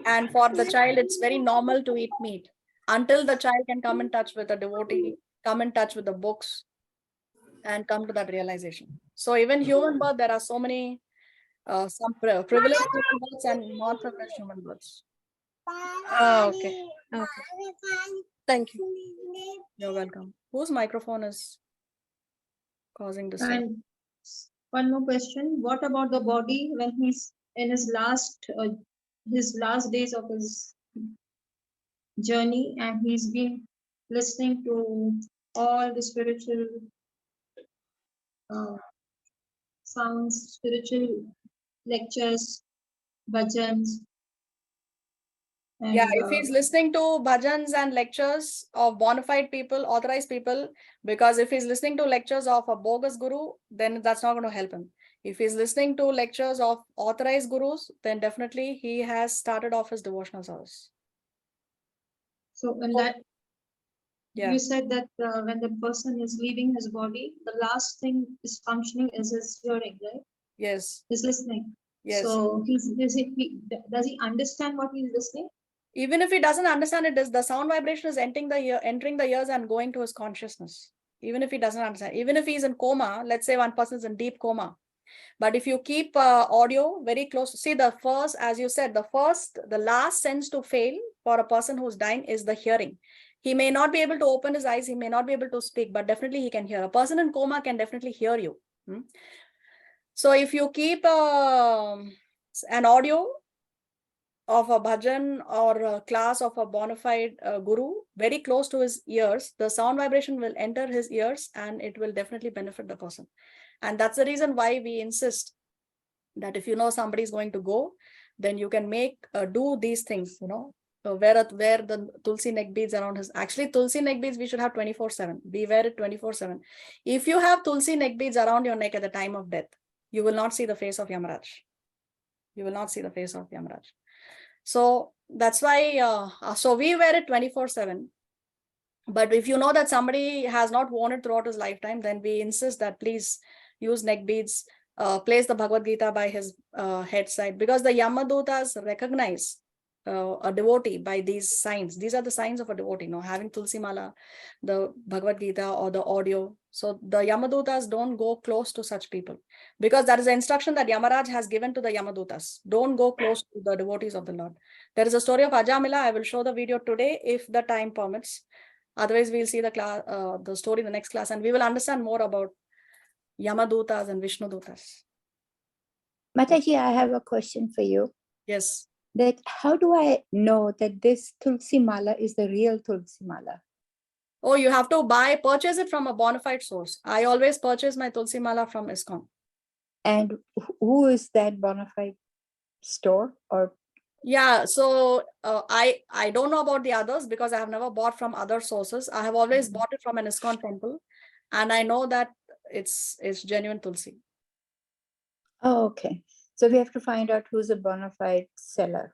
and for the child it's very normal to eat meat until the child can come in touch with a devotee, come in touch with the books, and come to that realization. So even human birth, there are so many some privileged human births and not privileged human births. Okay. Thank you. You're welcome. Whose microphone is causing disturbance? And one more question: what about the body when he's in his last days of his journey and he's been listening to all the spiritual sounds, spiritual lectures, bhajans? Yeah, And if he's listening to bhajans and lectures of bona fide people, authorized people, because if he's listening to lectures of a bogus guru, then that's not going to help him. If he's listening to lectures of authorized gurus, then definitely he has started off his devotional service. so in that, Yeah. you said that when the person is leaving his body, the last thing is functioning is his hearing, right? Yes. His listening. Yes. So does he understand what he's listening? Even if he doesn't understand it, the sound vibration is entering the ears and going to his consciousness. Even if he doesn't understand, even if he's in coma, let's say one person is in deep coma. But if you keep audio very close, see the first, as you said, the last sense to fail for a person who's dying is the hearing. He may not be able to open his eyes, he may not be able to speak, but definitely he can hear. A person in coma can definitely hear you. So if you keep an audio of a bhajan or a class of a bona fide guru very close to his ears, the sound vibration will enter his ears and it will definitely benefit the person. And that's the reason why we insist that if you know somebody is going to go, then you can do these things, wear the tulsi neck beads around his. Actually, tulsi neck beads we should have 24/7. We wear it 24/7. If you have tulsi neck beads around your neck at the time of death, you will not see the face of Yamaraj. You will not see the face of Yamaraj. So that's why, so we wear it 24/7. But if you know that somebody has not worn it throughout his lifetime, then we insist that please use neck beads, place the Bhagavad Gita by his head side, because the Yamadutas recognize a devotee by these signs. These are the signs of a devotee, having Tulsi Mala, the Bhagavad Gita or the audio. So the Yamadutas don't go close to such people, because that is the instruction that Yamaraj has given to the Yamadutas. Don't go close to the devotees of the Lord. There is a story of Ajamila. I will show the video today if the time permits. Otherwise, we'll see the class, the story in the next class, and we will understand more about Yamadutas and Vishnudutas. Mataji, I have a question for you. Yes. That how do I know that this Tulsi Mala is the real Tulsi Mala? Oh, you have to purchase it from a bona fide source. I always purchase my Tulsi Mala from ISKCON. And who is that bona fide store? Or yeah, so I don't know about the others because I have never bought from other sources. I have always bought it from an ISKCON temple, and I know that it's genuine Tulsi. Oh, okay. So we have to find out who's a bona fide seller.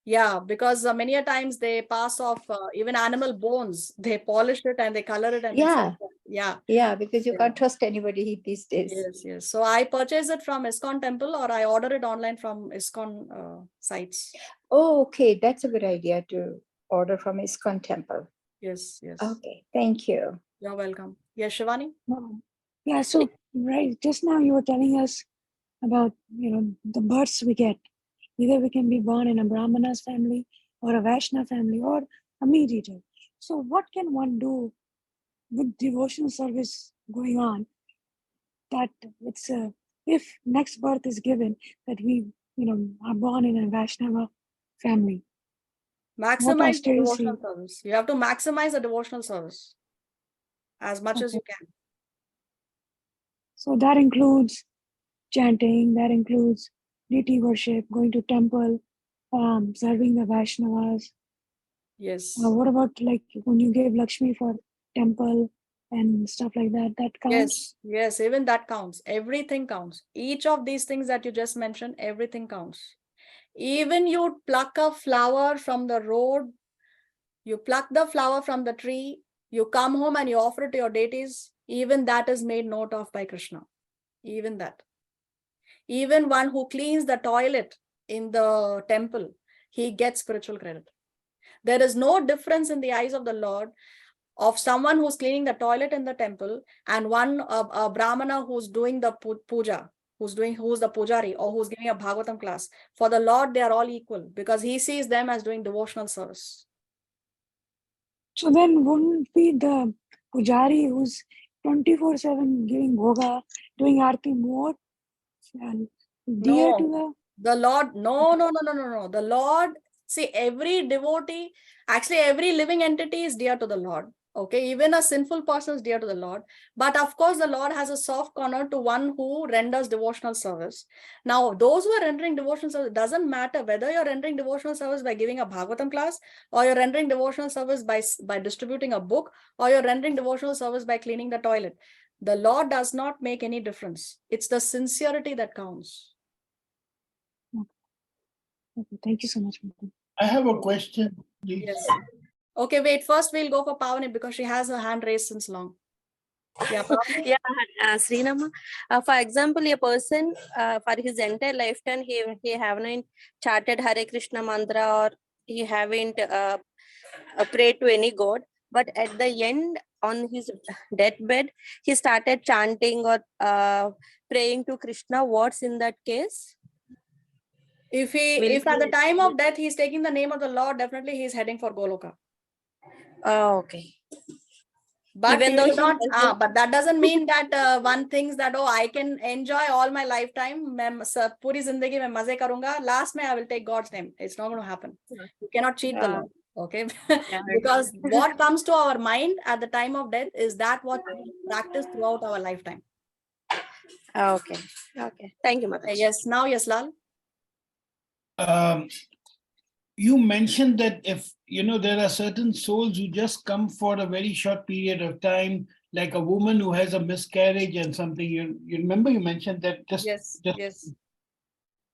Yeah, because many a times they pass off even animal bones. They polish it and they color it and they sell it. Yeah. Yeah, because you can't trust anybody these days. Yes, yes. So I purchase it from ISKCON temple, or I order it online from ISKCON sites. Oh, okay. That's a good idea to order from ISKCON temple. Yes, yes. Okay, thank you. You're welcome. Yes, Shivani? Yeah, so right, just now you were telling us about, the births we get. Either we can be born in a Brahmana's family or a Vaishnava family or a meat eater. So what can one do with devotional service going on that it's if next birth is given that we, are born in a Vaishnava family? Maximize the devotional service. You have to maximize the devotional service as much as you can. So that includes chanting, that includes deity worship, going to temple, serving the Vaishnavas. Yes. What about like when you give Lakshmi for temple and stuff like that? That counts? Yes, even that counts. Everything counts. Each of these things that you just mentioned, everything counts. Even you pluck a flower from the road, you pluck the flower from the tree, you come home and you offer it to your deities, even that is made note of by Krishna. Even that. Even one who cleans the toilet in the temple, he gets spiritual credit. There is no difference in the eyes of the Lord of someone who's cleaning the toilet in the temple and a Brahmana who's doing the puja, who's the pujari, or who's giving a Bhagavatam class. For the Lord, they are all equal because he sees them as doing devotional service. So then wouldn't be the pujari who's 24/7 giving bhoga, doing aarti more dear to the Lord? No. The Lord, see, every devotee, actually every living entity is dear to the Lord. Okay, even a sinful person is dear to the Lord. But of course, the Lord has a soft corner to one who renders devotional service. Now, those who are rendering devotional service, doesn't matter whether you're rendering devotional service by giving a Bhagavatam class, or you're rendering devotional service by distributing a book, or you're rendering devotional service by cleaning the toilet. The Lord does not make any difference. It's the sincerity that counts. Okay, thank you so much. I have a question, please. Yes. Okay, wait. First, we'll go for Pavani because she has her hand raised since long. Yeah, Srinama. For example, a person for his entire lifetime, he haven't chanted Hare Krishna mantra, or he haven't prayed to any god. But at the end, on his deathbed, he started chanting or praying to Krishna. What's in that case? If at the time of death he's taking the name of the Lord, definitely he's heading for Goloka. Okay. But but that doesn't mean that one thinks that, oh, I can enjoy all my lifetime. Puri zindagi mein maze karunga. Last mein I will take God's name. It's not going to happen. You cannot cheat the Lord. Okay. Because what comes to our mind at the time of death is that what we practice throughout our lifetime. Okay. Thank you, Mataji. Yes. Now, yes, Lal. You mentioned that if, there are certain souls who just come for a very short period of time like a woman who has a miscarriage and something. You remember you mentioned that Yes, just. yes.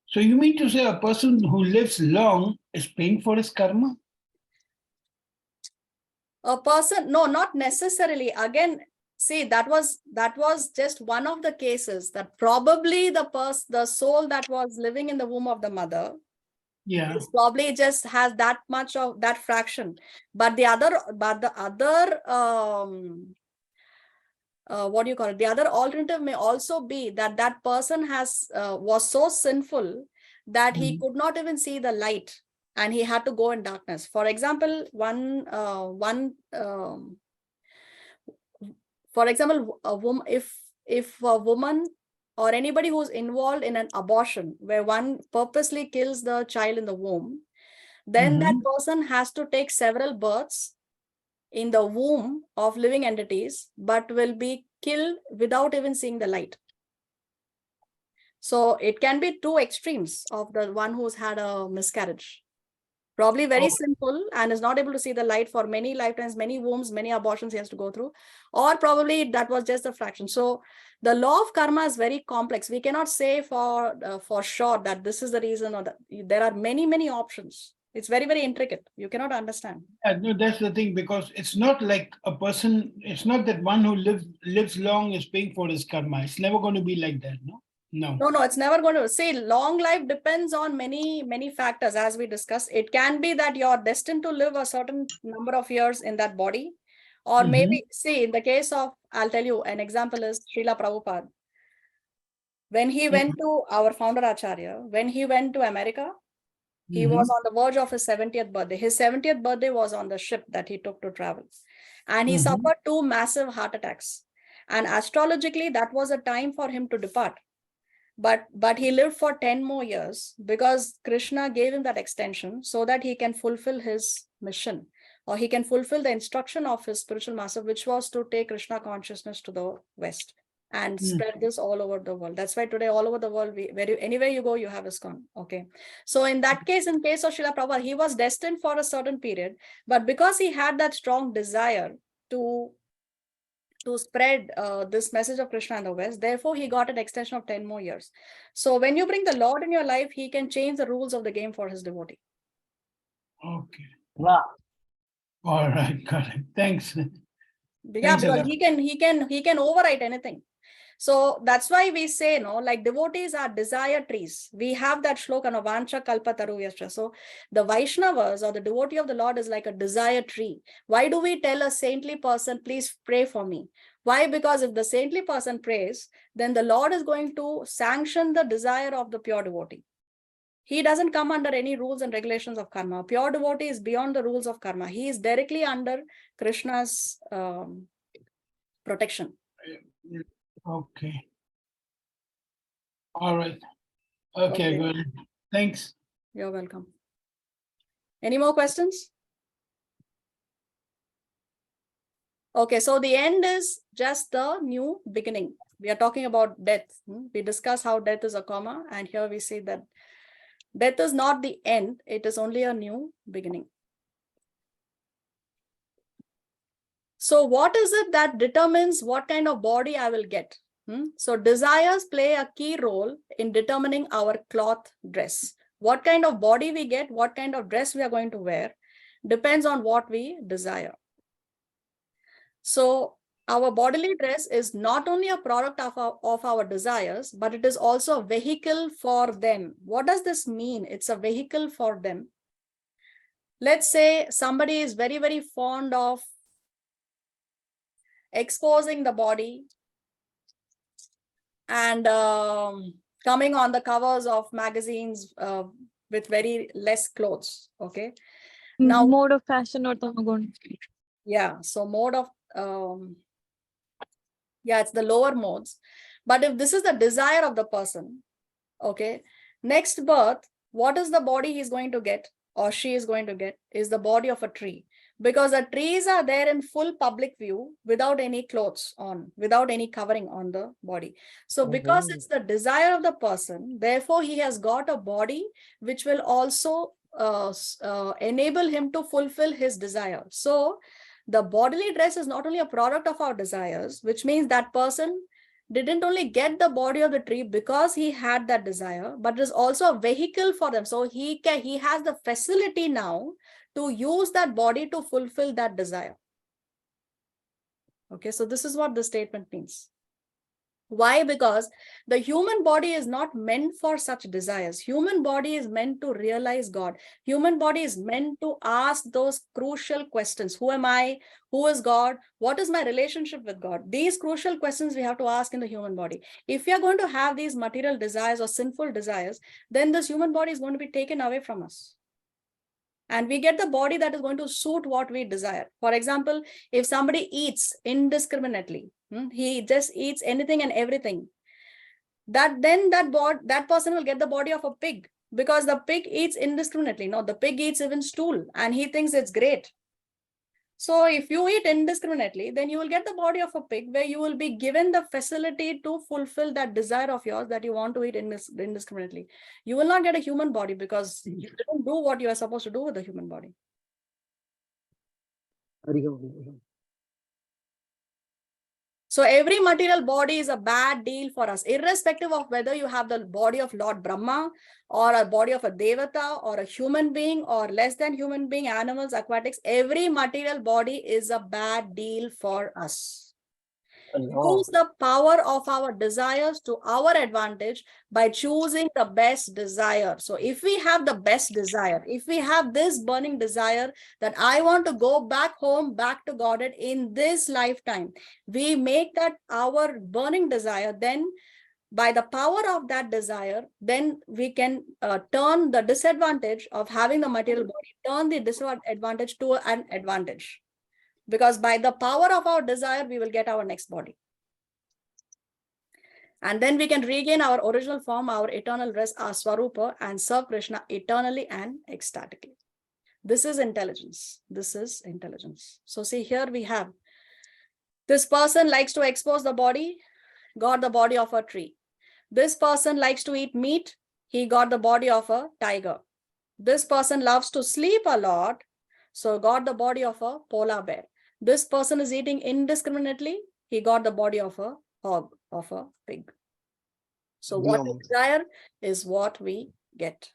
So you mean to say a person who lives long is paying for his karma? A person, no, not necessarily. Again, see, that was just one of the cases, that probably the soul that was living in the womb of the mother, Yeah. is probably just has that much of that fraction. But the other what do you call it? The other alternative may also be that that person was so sinful that he could not even see the light, and he had to go in darkness. For example, a woman, if a woman or anybody who's involved in an abortion where one purposely kills the child in the womb, then that person has to take several births in the womb of living entities, but will be killed without even seeing the light. So it can be two extremes of the one who's had a miscarriage. Probably very simple and is not able to see the light for many lifetimes, many wombs, many abortions he has to go through, or probably that was just a fraction. So the law of karma is very complex. We cannot say for sure that this is the reason, or that there are many options. It's very, very intricate. You cannot understand. No, that's the thing, because it's not like a person, it's not that one who lives long is paying for his karma. It's never going to be like that, no? No, it's never going to. See, long life depends on many factors, as we discussed. It can be that you're destined to live a certain number of years in that body, or maybe, see, in the case of, I'll tell you, an example is Srila Prabhupada. When he went to our founder Acharya, when he went to America, he was on the verge of his 70th birthday. His 70th birthday was on the ship that he took to travel. And he suffered 2 massive heart attacks. And astrologically, that was a time for him to depart. But he lived for 10 more years because Krishna gave him that extension so that he can fulfill his mission, or he can fulfill the instruction of his spiritual master, which was to take Krishna consciousness to the West and spread this all over the world. That's why today all over the world, anywhere you go, you have ISKCON. Okay. So in that case, in case of Srila Prabhupada, he was destined for a certain period, but because he had that strong desire to spread this message of Krishna in the West, therefore he got an extension of 10 more years. So when you bring the Lord in your life, he can change the rules of the game for his devotee. Okay. Wow. All right, got it. Thanks. Yeah, because he can overwrite anything. So that's why we say, like devotees are desire trees. We have that shloka, Vancha Kalpataru Yastra. So the Vaishnavas or the devotee of the Lord is like a desire tree. Why do we tell a saintly person, please pray for me? Why? Because if the saintly person prays, then the Lord is going to sanction the desire of the pure devotee. He doesn't come under any rules and regulations of karma. Pure devotee is beyond the rules of karma. He is directly under Krishna's protection. Okay. All right. Okay, good. Thanks. You're welcome. Any more questions? Okay, so the end is just the new beginning. We are talking about death. We discuss how death is a karma, and here we see that death is not the end, it is only a new beginning. So what is it that determines what kind of body I will get? So desires play a key role in determining our cloth dress. What kind of body we get, what kind of dress we are going to wear, depends on what we desire. So our bodily dress is not only a product of our desires, but it is also a vehicle for them. What does this mean? It's a vehicle for them. Let's say somebody is very, very fond of exposing the body and coming on the covers of magazines with very less clothes. Okay. Now, mode of fashion or tamagun. Yeah. So mode of, it's the lower modes. But if this is the desire of the person, okay, next birth, what is the body he's going to get or she is going to get is the body of a tree. Because the trees are there in full public view without any clothes on, without any covering on the body. So because it's the desire of the person, therefore he has got a body which will also enable him to fulfill his desire. So The bodily dress is not only a product of our desires, which means that person didn't only get the body of the tree because he had that desire, but it is also a vehicle for them. So he has the facility now to use that body to fulfill that desire. Okay, so this is what the statement means. Why? Because the human body is not meant for such desires. Human body is meant to realize God. Human body is meant to ask those crucial questions. Who am I? Who is God? What is my relationship with God? These crucial questions we have to ask in the human body. If we are going to have these material desires or sinful desires, then this human body is going to be taken away from us. And we get the body that is going to suit what we desire. For example, if somebody eats indiscriminately, he just eats anything and everything, that person will get the body of a pig, because the pig eats indiscriminately. No, the pig eats even stool and he thinks it's great. So if you eat indiscriminately, then you will get the body of a pig, where you will be given the facility to fulfill that desire of yours that you want to eat indiscriminately. You will not get a human body because you didn't do what you are supposed to do with the human body. So every material body is a bad deal for us, irrespective of whether you have the body of Lord Brahma or a body of a Devata or a human being or less than human being, animals, aquatics. Every material body is a bad deal for us. Use the power of our desires to our advantage by choosing the best desire. So if we have the best desire, if we have this burning desire that I want to go back home, back to Godhead in this lifetime, we make that our burning desire, then by the power of that desire, then we can turn the disadvantage of having the material body, turn the disadvantage to an advantage. Because by the power of our desire, we will get our next body. And then we can regain our original form, our eternal rest, our Swarupa, and serve Krishna eternally and ecstatically. This is intelligence. This is intelligence. So see, here we have this person likes to expose the body, got the body of a tree. This person likes to eat meat, he got the body of a tiger. This person loves to sleep a lot, so got the body of a polar bear. This person is eating indiscriminately, he got the body of a hog, of a pig. So what we desire is what we get.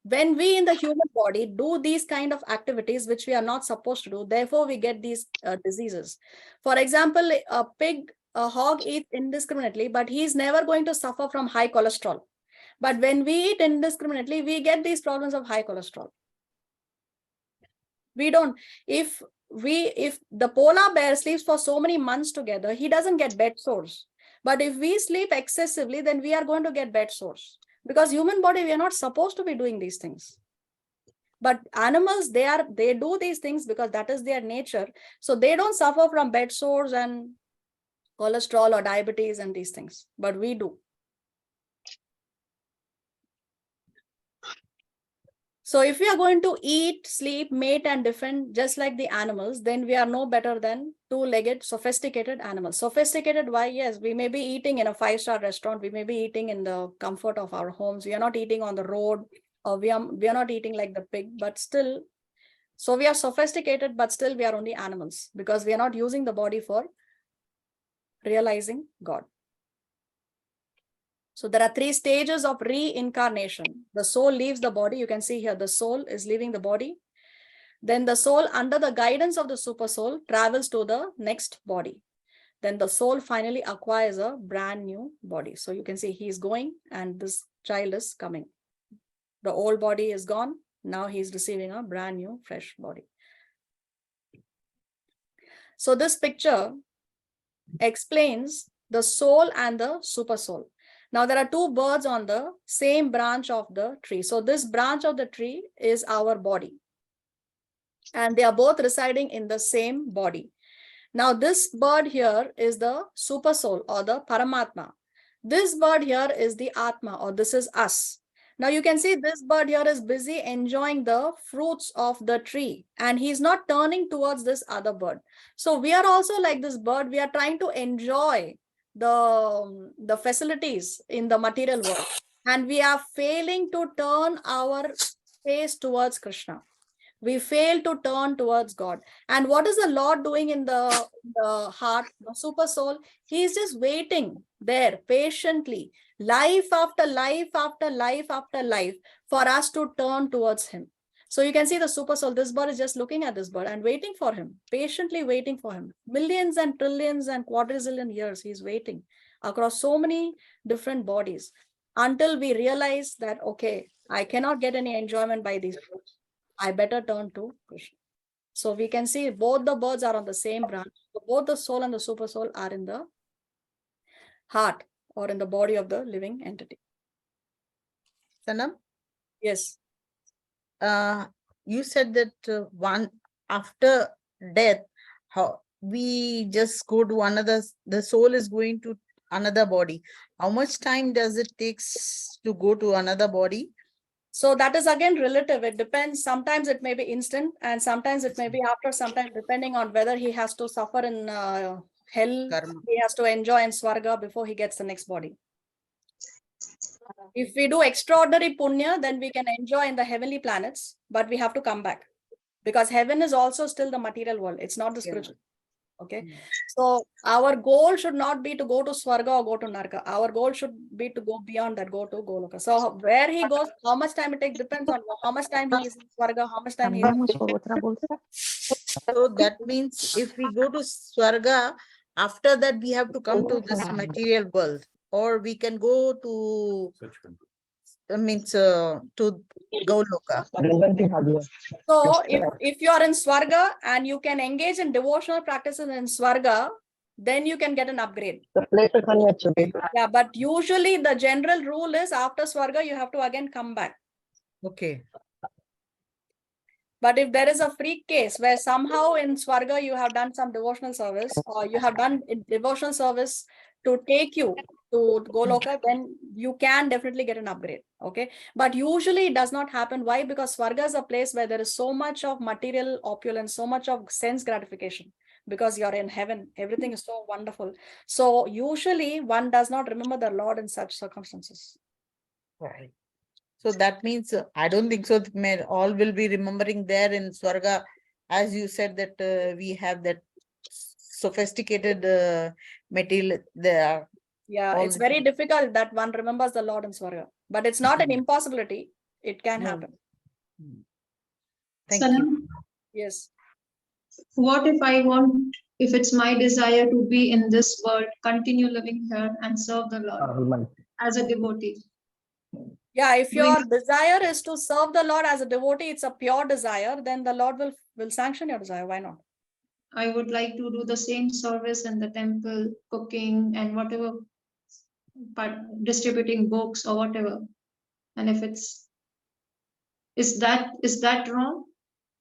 When we in the human body do these kind of activities which we are not supposed to do, therefore we get these diseases. For example, a hog eats indiscriminately, but he is never going to suffer from high cholesterol. But when we eat indiscriminately, we get these problems of high cholesterol. We don't. If the polar bear sleeps for so many months together, he doesn't get bed sores. But if we sleep excessively, then we are going to get bed sores. Because human body, we are not supposed to be doing these things. But animals, they do these things because that is their nature. So they don't suffer from bed sores and cholesterol or diabetes and these things. But we do. So if we are going to eat, sleep, mate, and defend just like the animals, then we are no better than two-legged, sophisticated animals. Sophisticated, why? Yes, we may be eating in a five-star restaurant. We may be eating in the comfort of our homes. We are not eating on the road, or we are not eating like the pig, but still. So we are sophisticated, but still we are only animals because we are not using the body for realizing God. So there are three stages of reincarnation. The soul leaves the body. You can see here, the soul is leaving the body. Then the soul, under the guidance of the super soul, travels to the next body. Then the soul finally acquires a brand new body. So you can see he is going and this child is coming. The old body is gone. Now he is receiving a brand new, fresh body. So this picture explains the soul and the super soul. Now there are two birds on the same branch of the tree. So this branch of the tree is our body. And they are both residing in the same body. Now this bird here is the super soul or the Paramatma. This bird here is the Atma, or this is us. Now you can see this bird here is busy enjoying the fruits of the tree and he's not turning towards this other bird. So we are also like this bird. We are trying to enjoy the facilities in the material world. And we are failing to turn our face towards Krishna. We fail to turn towards God. And what is the Lord doing in the heart, the super soul? He is just waiting there patiently, life after life after life after life, for us to turn towards him. So you can see the super soul, this bird is just looking at this bird and waiting for him, patiently waiting for him. Millions and trillions and quadrillion years he's waiting across so many different bodies until we realize that, okay, I cannot get any enjoyment by these fruits. I better turn to Krishna. So we can see both the birds are on the same branch. So both the soul and the super soul are in the heart or in the body of the living entity. Sanam, Yes. You said that one after death, how we just go to another, the soul is going to another body. How much time does it takes to go to another body? So that is again relative. It depends. Sometimes it may be instant and sometimes it may be after some time, depending on whether he has to suffer in hell, Karma. he has to enjoy in Swarga before he gets the next body. If we do extraordinary punya, then we can enjoy in the heavenly planets, but we have to come back because heaven is also still the material world. It's not the spiritual. Okay. So our goal should not be to go to Swarga or go to Narka. Our goal should be to go beyond that, go to Goloka. So where he goes, how much time it takes depends on how much time he is in Swarga, how much time he is. So that means if we go to Swarga, after that we have to come to this material world, or we can go to to Goloka. So if you are in Swarga and you can engage in devotional practices in Swarga, then you can get an upgrade. Yeah, but usually the general rule is after Swarga, you have to again come back. Okay. But if there is a freak case where somehow in Swarga you have done some devotional service or you have done devotional service to take you to Goloka, then you can definitely get an upgrade. Okay. But usually it does not happen. Why? Because Swarga is a place where there is so much of material opulence, so much of sense gratification, because you're in heaven. Everything is so wonderful. So usually one does not remember the Lord in such circumstances. Right. So that means I don't think so. All will be remembering there in Swarga, as you said that we have that sophisticated material there. Yeah, it's very difficult that one remembers the Lord in Swarga, but it's not an impossibility. It can happen. Thank you. Yes. What if I want, if it's my desire to be in this world, continue living here and serve the Lord as a devotee? Yeah, if your desire is to serve the Lord as a devotee, it's a pure desire, then the Lord will sanction your desire. Why not? I would like to do the same service in the temple, cooking and whatever, but distributing books or whatever. And if it's, is that wrong?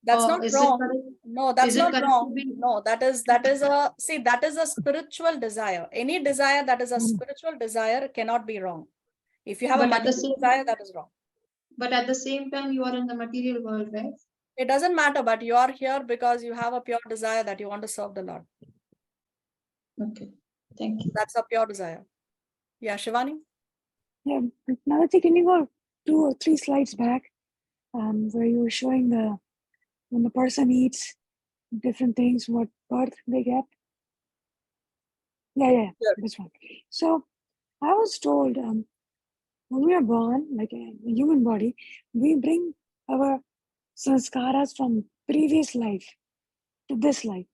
That's Or not is it wrong. correct? No, that's Is it not correct to wrong. be- No, that is a spiritual desire. Any desire that is a spiritual desire cannot be wrong. If you have a But at the material same desire, that is wrong. But at the same time, you are in the material world, right? It doesn't matter, but you are here because you have a pure desire that you want to serve the Lord. Okay, thank you. That's a pure desire. Yeah, Shivani? Yeah, Nalati, can you go 2 or 3 slides back where you were showing when the person eats different things, what birth they get? Yeah, Sure. this one. So I was told when we are born, like a human body, we bring our sanskaras from previous life to this life.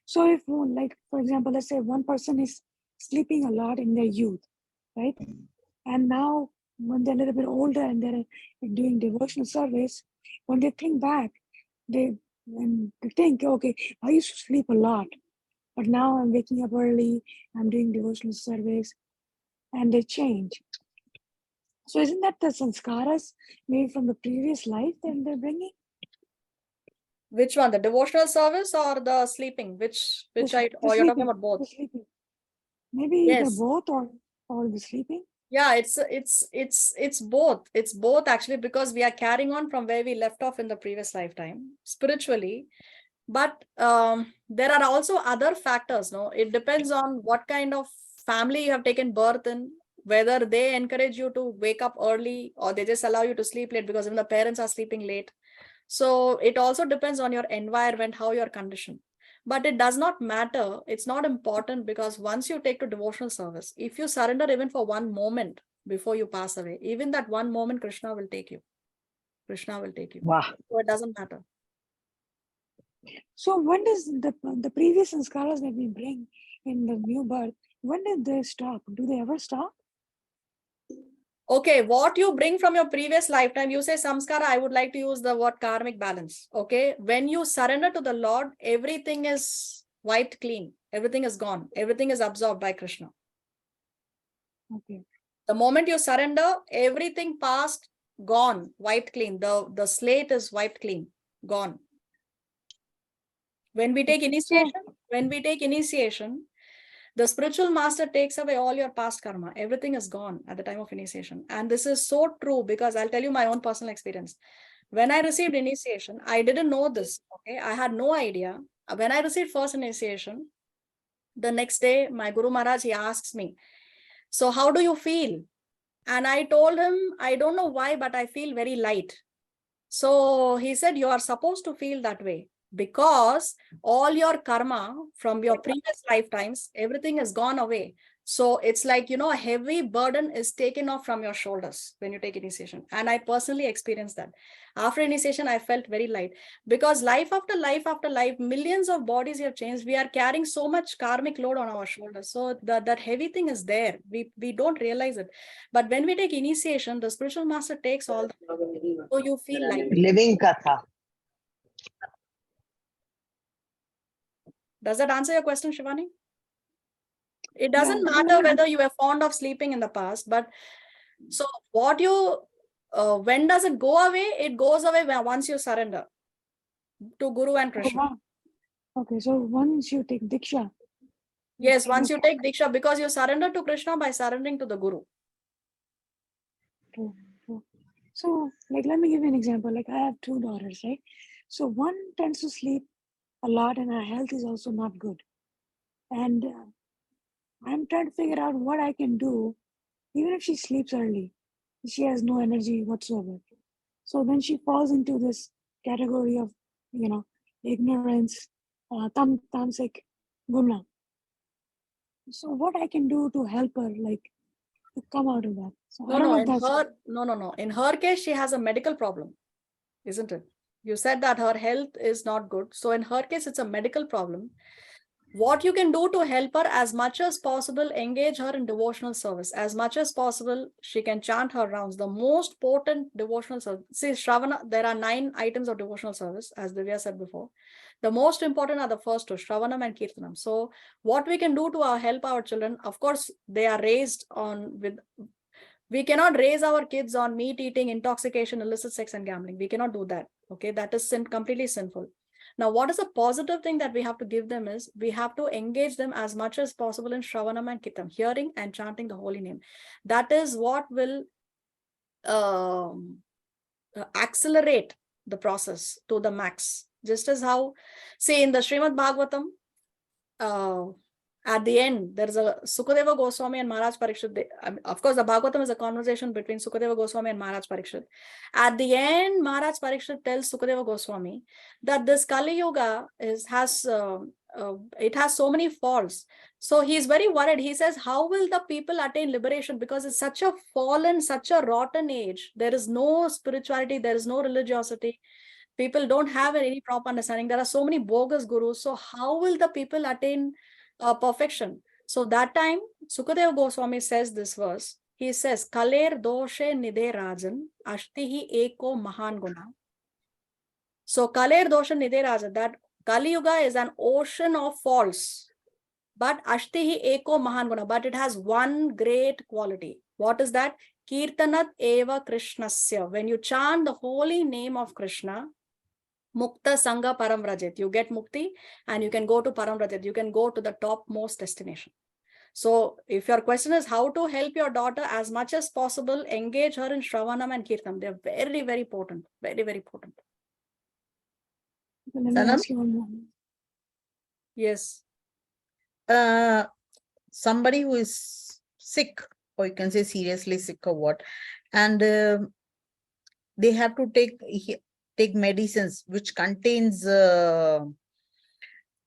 So if, like, for example, let's say one person is sleeping a lot in their youth, right? And now when they're a little bit older and they're doing devotional service, when they think back, they think, okay, I used to sleep a lot, but now I'm waking up early, I'm doing devotional service, and they change. So isn't that the sanskaras made from the previous life that they're bringing? Which one? The devotional service or the sleeping? Which or you're talking about both? The sleeping. Maybe either Yes. both or the sleeping. Yeah, it's both. It's both actually, because we are carrying on from where we left off in the previous lifetime spiritually. But there are also other factors. No, it depends on what kind of family you have taken birth in, whether they encourage you to wake up early or they just allow you to sleep late because even the parents are sleeping late. So it also depends on your environment, how you're conditioned. But it does not matter. It's not important, because once you take to devotional service, if you surrender even for one moment before you pass away, even that one moment, Krishna will take you. Krishna will take you. Wow. So it doesn't matter. So when does the previous sanskaras that we bring in the new birth, when did they stop? Do they ever stop? Okay, what you bring from your previous lifetime, you say samskara, I would like to use the word karmic balance. Okay, when you surrender to the Lord, everything is wiped clean. Everything is gone. Everything is absorbed by Krishna. Okay. The moment you surrender, everything past, gone, wiped clean. The slate is wiped clean, gone. When we take initiation, the spiritual master takes away all your past karma. Everything is gone at the time of initiation. And this is so true, because I'll tell you my own personal experience. When I received initiation, I didn't know this. Okay, I had no idea. When I received first initiation, the next day, my Guru Maharaj, he asks me, so how do you feel? And I told him, I don't know why, but I feel very light. So he said, you are supposed to feel that way, because all your karma from your previous lifetimes, everything has gone away. So it's like, a heavy burden is taken off from your shoulders when you take initiation. And I personally experienced that. After initiation, I felt very light, because life after life, millions of bodies have changed. We are carrying so much karmic load on our shoulders. So that heavy thing is there. We don't realize it. But when we take initiation, the spiritual master takes all the, so you feel light. Living Katha. Does that answer your question, Shivani? It doesn't matter whether you were fond of sleeping in the past, but so what when does it go away? It goes away once you surrender to Guru and Krishna. Oh, wow. Okay, so once you take Diksha. Yes, once you take Diksha, because you surrender to Krishna by surrendering to the Guru. True. So, like, let me give you an example. Like, I have 2 daughters, right? So one tends to sleep a lot and her health is also not good. And I'm trying to figure out what I can do, even if she sleeps early. She has no energy whatsoever. So then she falls into this category of, ignorance, tamasic guna. So what I can do to help her, like, to come out of that? So I don't know if that's... No. In her case, she has a medical problem, isn't it? You said that her health is not good. So in her case, it's a medical problem. What you can do to help her, as much as possible, engage her in devotional service. As much as possible, she can chant her rounds. The most potent devotional service. See, Shravana, there are 9 items of devotional service, as Divya said before. The most important are the first 2, Shravanam and Kirtanam. So what we can do to help our children, of course, they are raised on with... We cannot raise our kids on meat eating, intoxication, illicit sex, and gambling. We cannot do that. Okay, that is completely sinful. Now, what is a positive thing that we have to give them is, we have to engage them as much as possible in Shravanam and Kirtanam, hearing and chanting the holy name. That is what will accelerate the process to the max. Just as how, say, in the Srimad Bhagavatam, at the end, there is a Sukadeva Goswami and Maharaj Parikshit. Of course, the Bhagavatam is a conversation between Sukadeva Goswami and Maharaj Parikshit. At the end, Maharaj Parikshit tells Sukadeva Goswami that this Kali Yuga has so many faults. So he is very worried. He says, how will the people attain liberation? Because it's such a fallen, such a rotten age. There is no spirituality. There is no religiosity. People don't have any proper understanding. There are so many bogus gurus. So how will the people attain perfection? So that time, Sukadeva Goswami says this verse. He says, Kaler doshe nidhe rajan, ashtihi eko mahan guna. So Kaler doshe nidhe rajan, that Kali Yuga is an ocean of faults. But ashtihi eko mahan guna, but it has one great quality. What is that? Kirtanat eva Krishnasya. When you chant the holy name of Krishna, Mukta Sangha Param Rajat. You get Mukti and you can go to Param Rajat. You can go to the topmost destination. So if your question is how to help your daughter, as much as possible, engage her in Shravanam and Kirtanam. They're very, very potent. Very, very potent. Let me ask you one more. Yes. Somebody who is sick or you can say seriously sick or what, and they have to take medicines which contains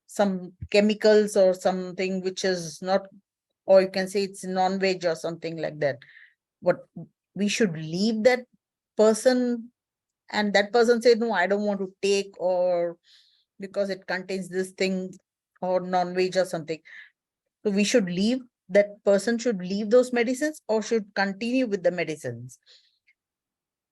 some chemicals or something which is not, or you can say it's non-veg or something like that. What we should leave that person, and that person said, no, I don't want to take, or because it contains this thing or non-veg or something. So we should leave, that person should leave those medicines or should continue with the medicines.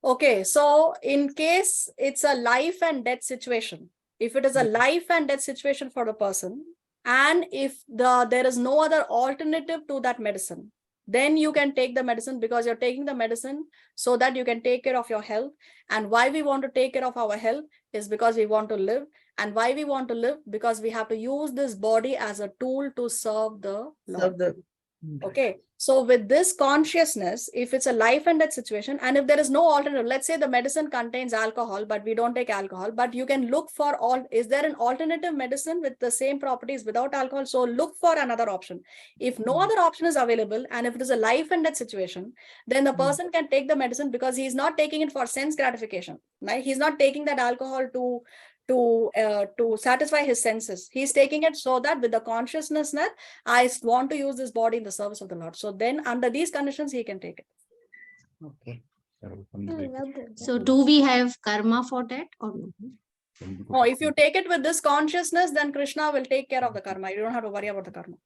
Okay, so in case it's a life and death situation, if it is a life and death situation for the person, and if there is no other alternative to that medicine, then you can take the medicine, because you're taking the medicine so that you can take care of your health. And why we want to take care of our health is because we want to live. And why we want to live? Because we have to use this body as a tool to serve the Lord. Okay, so with this consciousness, if it's a life and death situation, and if there is no alternative, let's say the medicine contains alcohol, but we don't take alcohol, but you can look for is there an alternative medicine with the same properties without alcohol? So look for another option. If no other option is available, and if it is a life and death situation, then the person can take the medicine, because he's not taking it for sense gratification, right? He's not taking that alcohol to satisfy his senses. He's taking it so that with the consciousness that I want to use this body in the service of the Lord. So then under these conditions, he can take it. Okay. So do we have karma for that or no? Oh, if you take it with this consciousness, then Krishna will take care of the karma. You don't have to worry about the karma.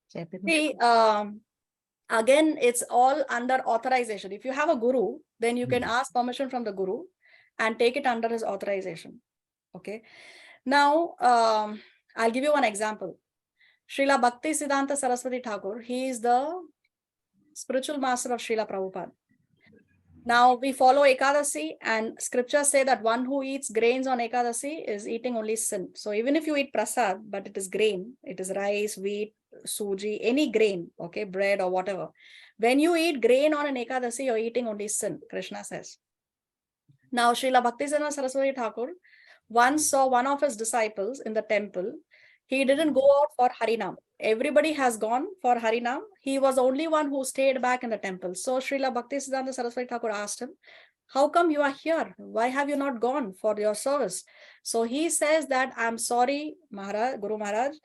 See, again, it's all under authorization. If you have a guru, then you can ask permission from the guru and take it under his authorization. Okay. Now, I'll give you one example. Srila Bhakti Siddhanta Saraswati Thakur, he is the spiritual master of Srila Prabhupada. Now, we follow Ekadasi, and scriptures say that one who eats grains on Ekadasi is eating only sin. So even if you eat prasad, but it is grain, it is rice, wheat, suji, any grain, okay, bread or whatever. When you eat grain on an Ekadasi, you're eating only sin, Krishna says. Now, Srila Bhaktisiddhanta Saraswati Thakur once saw one of his disciples in the temple. He didn't go out for Harinam. Everybody has gone for Harinam. He was the only one who stayed back in the temple. So Srila Bhaktisiddhanta Saraswati Thakur asked him, how come you are here? Why have you not gone for your service? So he says that, I'm sorry, Maharaj, Guru Maharaj,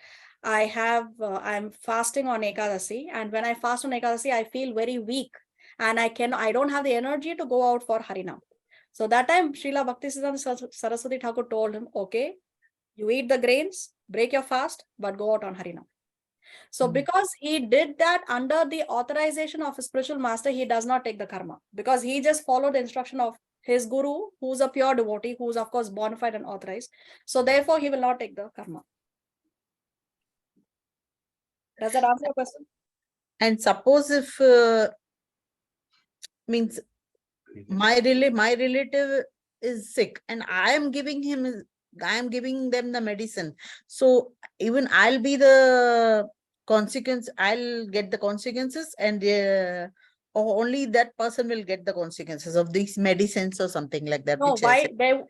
I'm fasting on Ekadasi. And when I fast on Ekadasi, I feel very weak. And I don't have the energy to go out for Harinam. So that time, Srila Bhaktisiddhanta Saraswati Thakur told him, okay, you eat the grains, break your fast, but go out on Harinam. So because he did that under the authorization of his spiritual master, he does not take the karma, because he just followed the instruction of his guru, who's a pure devotee, who's of course bona fide and authorized. So therefore, he will not take the karma. Does that answer your question? And suppose if means my relative is sick and I am giving them the medicine, so even I'll be the consequence, I'll get the consequences, and or only that person will get the consequences of these medicines or something like that.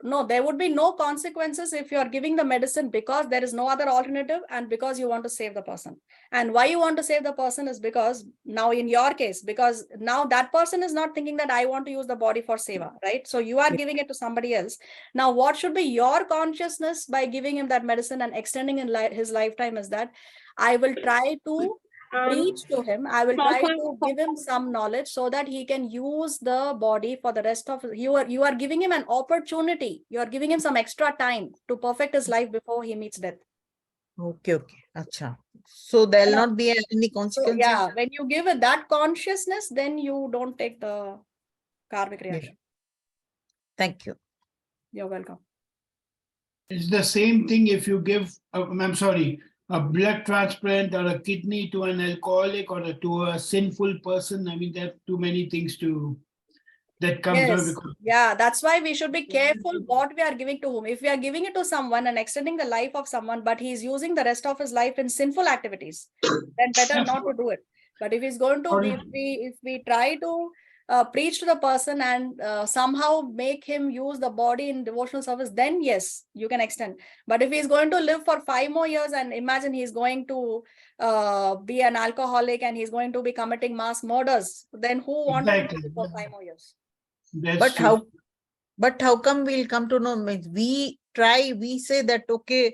No, there would be no consequences if you are giving the medicine because there is no other alternative and because you want to save the person. And why you want to save the person is because now in your case, because now that person is not thinking that I want to use the body for seva, right? So you are giving it to somebody else. Now, what should be your consciousness by giving him that medicine and extending his lifetime is that I will try to preach to him. I will try to give him some knowledge so that he can use the body for the rest of you are giving him an opportunity. You are giving him some extra time to perfect his life before he meets death. Okay. Acha. So there'll not be any consequences. So, yeah, when you give it that consciousness, then you don't take the karmic reaction. Thank you. You're welcome. It's the same thing if you give, I'm sorry, a blood transplant or a kidney to an alcoholic or to a sinful person. I mean, there are too many things that comes out. Yes. Yeah, that's why we should be careful what we are giving to whom. If we are giving it to someone and extending the life of someone, but he's using the rest of his life in sinful activities, then better not to do it. But if he's going to, if we try to preach to the person and somehow make him use the body in devotional service, then yes, you can extend. But if he's going to live for 5 more years, and imagine he's going to be an alcoholic and he's going to be committing mass murders, then who wants to live for 5 more years? But how come we'll come to know? Means we say that, okay,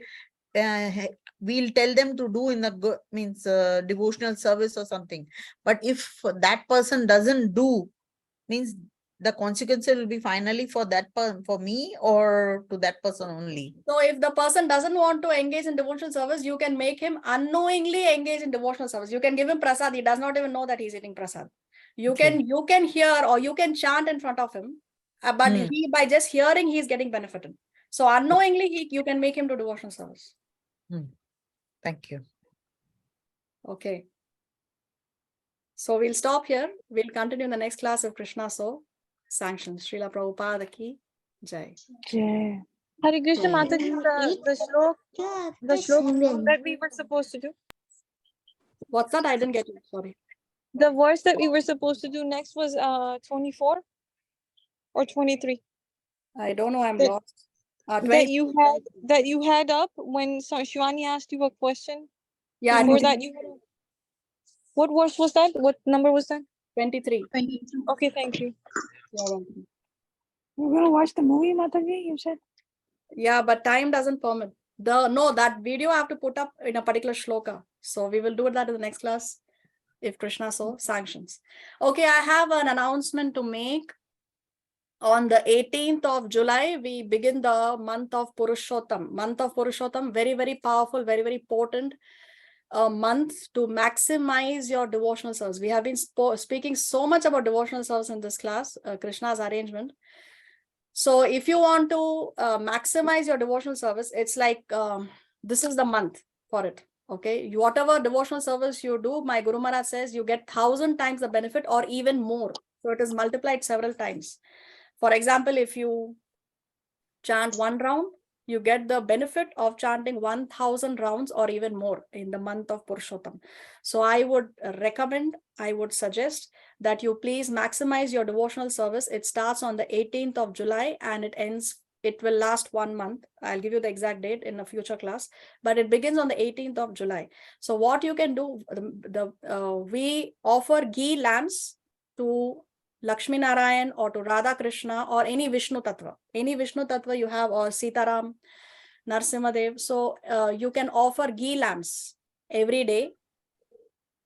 we'll tell them to do in the devotional service or something. But if that person doesn't do, means the consequences will be finally for that for me or to that person only. So if the person doesn't want to engage in devotional service, you can make him unknowingly engage in devotional service. You can give him prasad. He does not even know that he's eating prasad. You can hear or you can chant in front of him, but he, by just hearing, he's getting benefited. So unknowingly, you can make him do devotional service. Thank you. Okay. So we'll stop here. We'll continue in the next class if Krishna so sanctions. Srila Prabhupada ki Jai. Jai. Hare Krishna Mataji, the shlok that we were supposed to do. What's that? I didn't get it. Sorry. The verse that we were supposed to do next was 24 or 23. I don't know. I'm lost. That you had up when Shivani asked you a question. Yeah. Before that, you had. What verse was that? What number was that? 23. 22. Okay, thank you. We're gonna watch the movie, Mataji, you said? Yeah, but time doesn't permit. That video I have to put up in a particular shloka. So we will do that in the next class if Krishna so sanctions. Okay, I have an announcement to make. On the 18th of July, we begin the month of Purushottam. Month of Purushottam, very, very powerful, very, very potent. A month to maximize your devotional service. We have been speaking so much about devotional service in this class, Krishna's arrangement. So if you want to maximize your devotional service, it's like this is the month for it. Okay, whatever devotional service you do, my Guru Maharaj says you get 1,000 times the benefit or even more. So it is multiplied several times. For example, if you chant 1 round, you get the benefit of chanting 1,000 rounds or even more in the month of Purushottam. So I would recommend, I would suggest that you please maximize your devotional service. It starts on the 18th of July and it will last 1 month. I'll give you the exact date in a future class, but it begins on the 18th of July. So what you can do, we offer ghee lamps to Lakshmi Narayan or to Radha Krishna or any Vishnu Tattva. Any Vishnu Tattva you have, or Sitaram, Narsimadev. So you can offer ghee lamps every day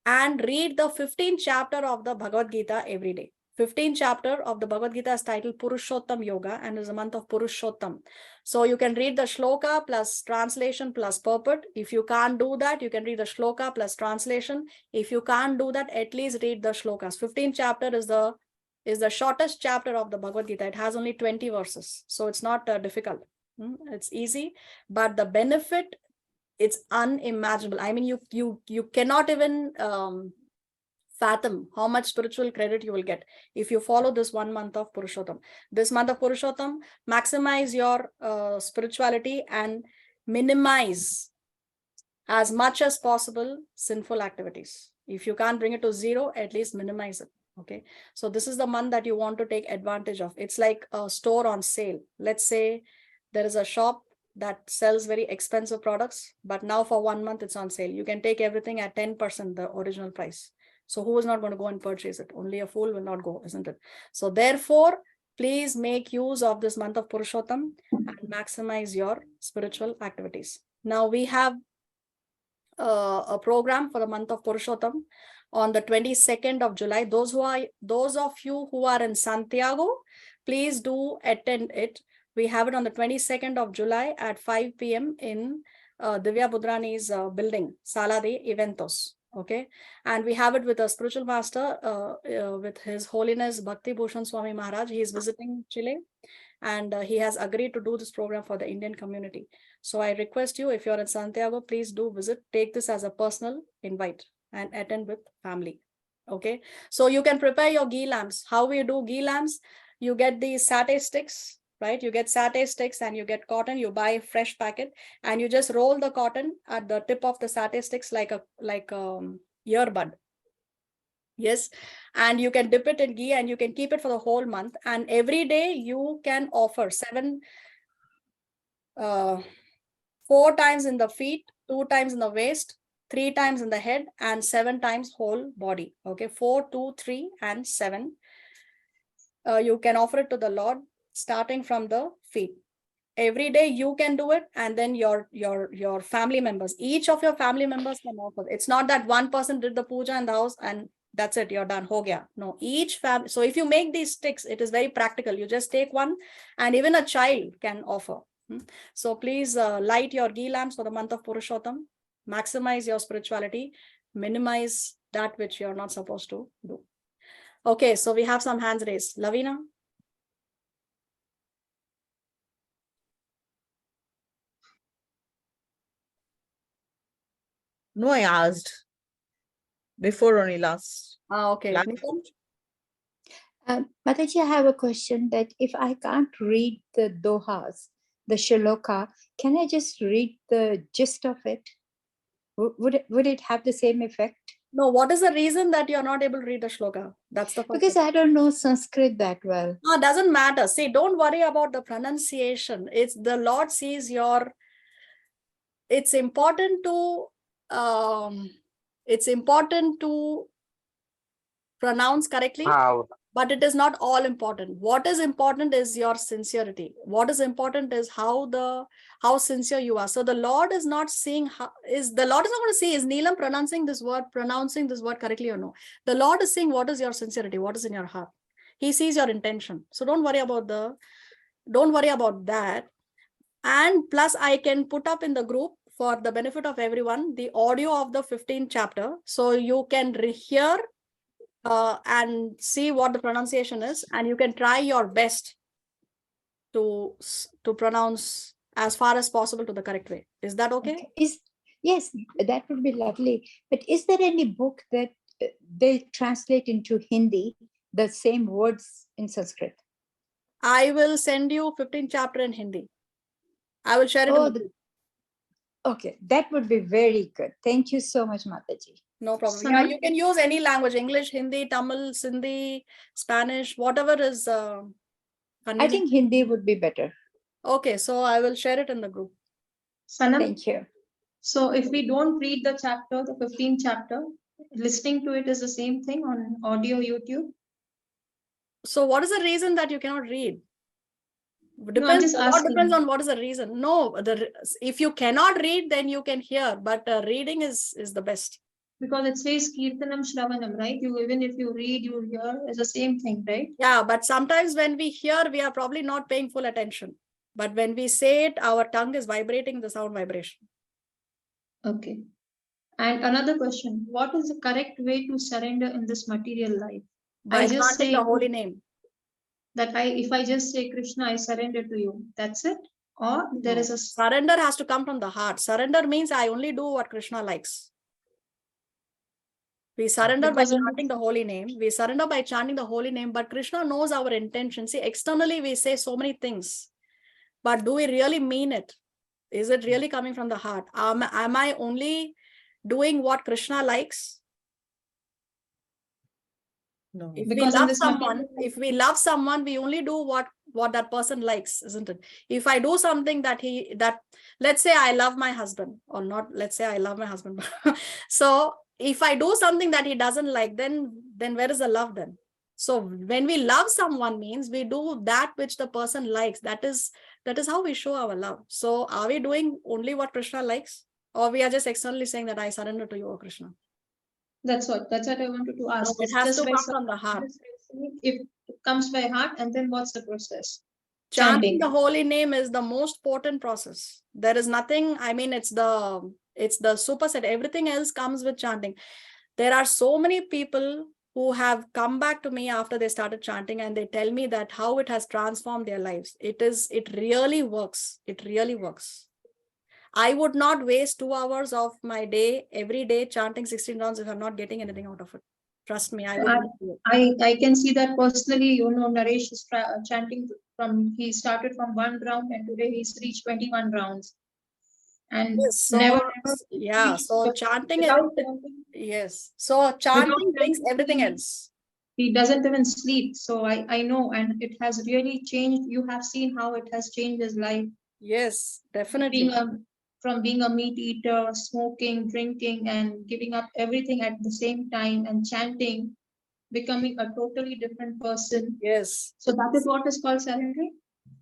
and read the 15th chapter of the Bhagavad Gita every day. 15th chapter of the Bhagavad Gita is titled Purushottam Yoga and is a month of Purushottam. So you can read the shloka plus translation plus purport. If you can't do that, you can read the shloka plus translation. If you can't do that, at least read the shlokas. 15th chapter is the shortest chapter of the Bhagavad Gita. It has only 20 verses. So it's not difficult. It's easy, but the benefit, it's unimaginable. I mean, you cannot even fathom how much spiritual credit you will get if you follow this 1 month of Purushottam. This month of Purushottam, maximize your spirituality and minimize as much as possible sinful activities. If you can't bring it to 0, at least minimize it. Okay, so this is the month that you want to take advantage of. It's like a store on sale. Let's say there is a shop that sells very expensive products, but now for 1 month it's on sale. You can take everything at 10% the original price. So who is not going to go and purchase it? Only a fool will not go, isn't it? So therefore, please make use of this month of Purushottam and maximize your spiritual activities. Now we have a program for the month of Purushottam on the 22nd of July. Those of you who are in Santiago, please do attend it. We have it on the 22nd of July at 5 p.m. in Divya Budrani's building, Sala de Eventos. Okay, and we have it with a spiritual master, with His Holiness Bhakti Bhushan Swami Maharaj. He is visiting Chile, and he has agreed to do this program for the Indian community. So I request you, if you're in Santiago, please do visit. Take this as a personal invite and attend with family. Okay, so you can prepare your ghee lamps. How we do ghee lamps? You get these satay sticks. Right, you get satay sticks and you get cotton. You buy a fresh packet and you just roll the cotton at the tip of the satay sticks like earbud. Yes, and you can dip it in ghee and you can keep it for the whole month. And every day you can offer 4 times in the feet, 2 times in the waist, 3 times in the head, and 7 times whole body. Okay, 4, 2, 3, and 7. You can offer it to the Lord starting from the feet. Every day you can do it, and then your family members, each of your family members can offer. It's not that one person did the puja in the house and that's it, you're done, ho gaya. No, each family. So if you make these sticks, it is very practical. You just take one, and even a child can offer. So please light your ghee lamps for the month of Purushottam. Maximize your spirituality. Minimize that which you're not supposed to do. Okay, so we have some hands raised. Lavina. No, I asked before only last. Okay. Mataji, I have a question that if I can't read the dohas, the shloka, can I just read the gist of it? Would it have the same effect? No, what is the reason that you're not able to read the shloka? That's the first Because I don't know Sanskrit that well. No, it doesn't matter. See, don't worry about the pronunciation. It's the Lord sees your. It's important to pronounce correctly, but it is not all important. What is important is your sincerity. What is important is how sincere you are. So the Lord is not seeing the Lord is not going to see, is Neelam pronouncing this word correctly or no? The Lord is seeing what is your sincerity, what is in your heart. He sees your intention. So don't worry about that. And plus, I can put up in the group for the benefit of everyone the audio of the 15th chapter, so you can hear and see what the pronunciation is, and you can try your best to pronounce as far as possible to the correct way. Is that okay? Yes, that would be lovely. But is there any book that they translate into Hindi the same words in Sanskrit? I will send you 15th chapter in Hindi. I will share it. Okay, that would be very good. Thank you so much, Mataji. No problem. Yeah, you can use any language: English, Hindi, Tamil, Sindhi, Spanish, whatever is convenient. I think Hindi would be better. Okay, so I will share it in the group. Sanam? Thank you. So if we don't read the chapter, the 15th chapter, listening to it is the same thing on audio YouTube? So what is the reason that you cannot read? Depends on what is the reason. No, if you cannot read, then you can hear, but reading is the best. Because it says Kirtanam Shravanam, right? Even if you read, you hear, it's the same thing, right? Yeah, but sometimes when we hear, we are probably not paying full attention. But when we say it, our tongue is vibrating the sound vibration. Okay. And another question, what is the correct way to surrender in this material life? By chanting the holy name. That if I just say, Krishna, I surrender to you, that's it? Or there is a... Surrender has to come from the heart. Surrender means I only do what Krishna likes. We surrender by chanting the holy name. We surrender by chanting the holy name, but Krishna knows our intention. See, externally we say so many things, but do we really mean it? Is it really coming from the heart? Am I only doing what Krishna likes? No. If we love someone, we only do what that person likes, isn't it? If I do something that let's say I love my husband, or not, let's say I love my husband. So if I do something that he doesn't like, then where is the love then? So when we love someone means we do that which the person likes. That is how we show our love. So are we doing only what Krishna likes, or we are just externally saying that I surrender to you, O Krishna? That's what I wanted to ask. No, it has to come from the heart. If it comes by heart, and then what's the process? Chanting the holy name is the most potent process. There is nothing, I mean, it's the superset. Everything else comes with chanting. There are so many people who have come back to me after they started chanting, and they tell me that how it has transformed their lives. It really works. It really works. I would not waste 2 hours of my day every day chanting 16 rounds if I'm not getting anything out of it. Trust me, I would not do it. I can see that personally. Naresh is chanting he started from 1 round, and today he's reached 21 rounds. and Yes, so never yeah, so but chanting is, without chanting, yes, so chanting brings everything else. he doesn't even sleep. So I know, and it has really changed. You have seen how it has changed his life. Yes, Being definitely. from being a meat eater, smoking, drinking, and giving up everything at the same time, and chanting, becoming a totally different person. Yes. So that is what is called surrendering.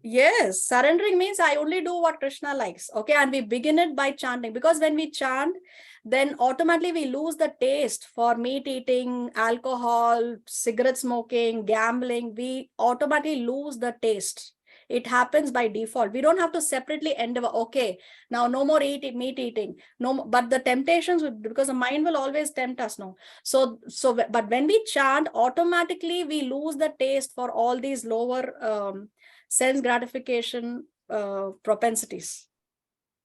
Yes, surrendering means I only do what Krishna likes. Okay, and we begin it by chanting, because when we chant, then automatically we lose the taste for meat eating, alcohol, cigarette smoking, gambling. We automatically lose the taste. It happens by default. We don't have to separately endeavor. Okay, now no more meat eating. No, but the temptations would, because the mind will always tempt us. No, but when we chant, automatically we lose the taste for all these lower sense gratification propensities.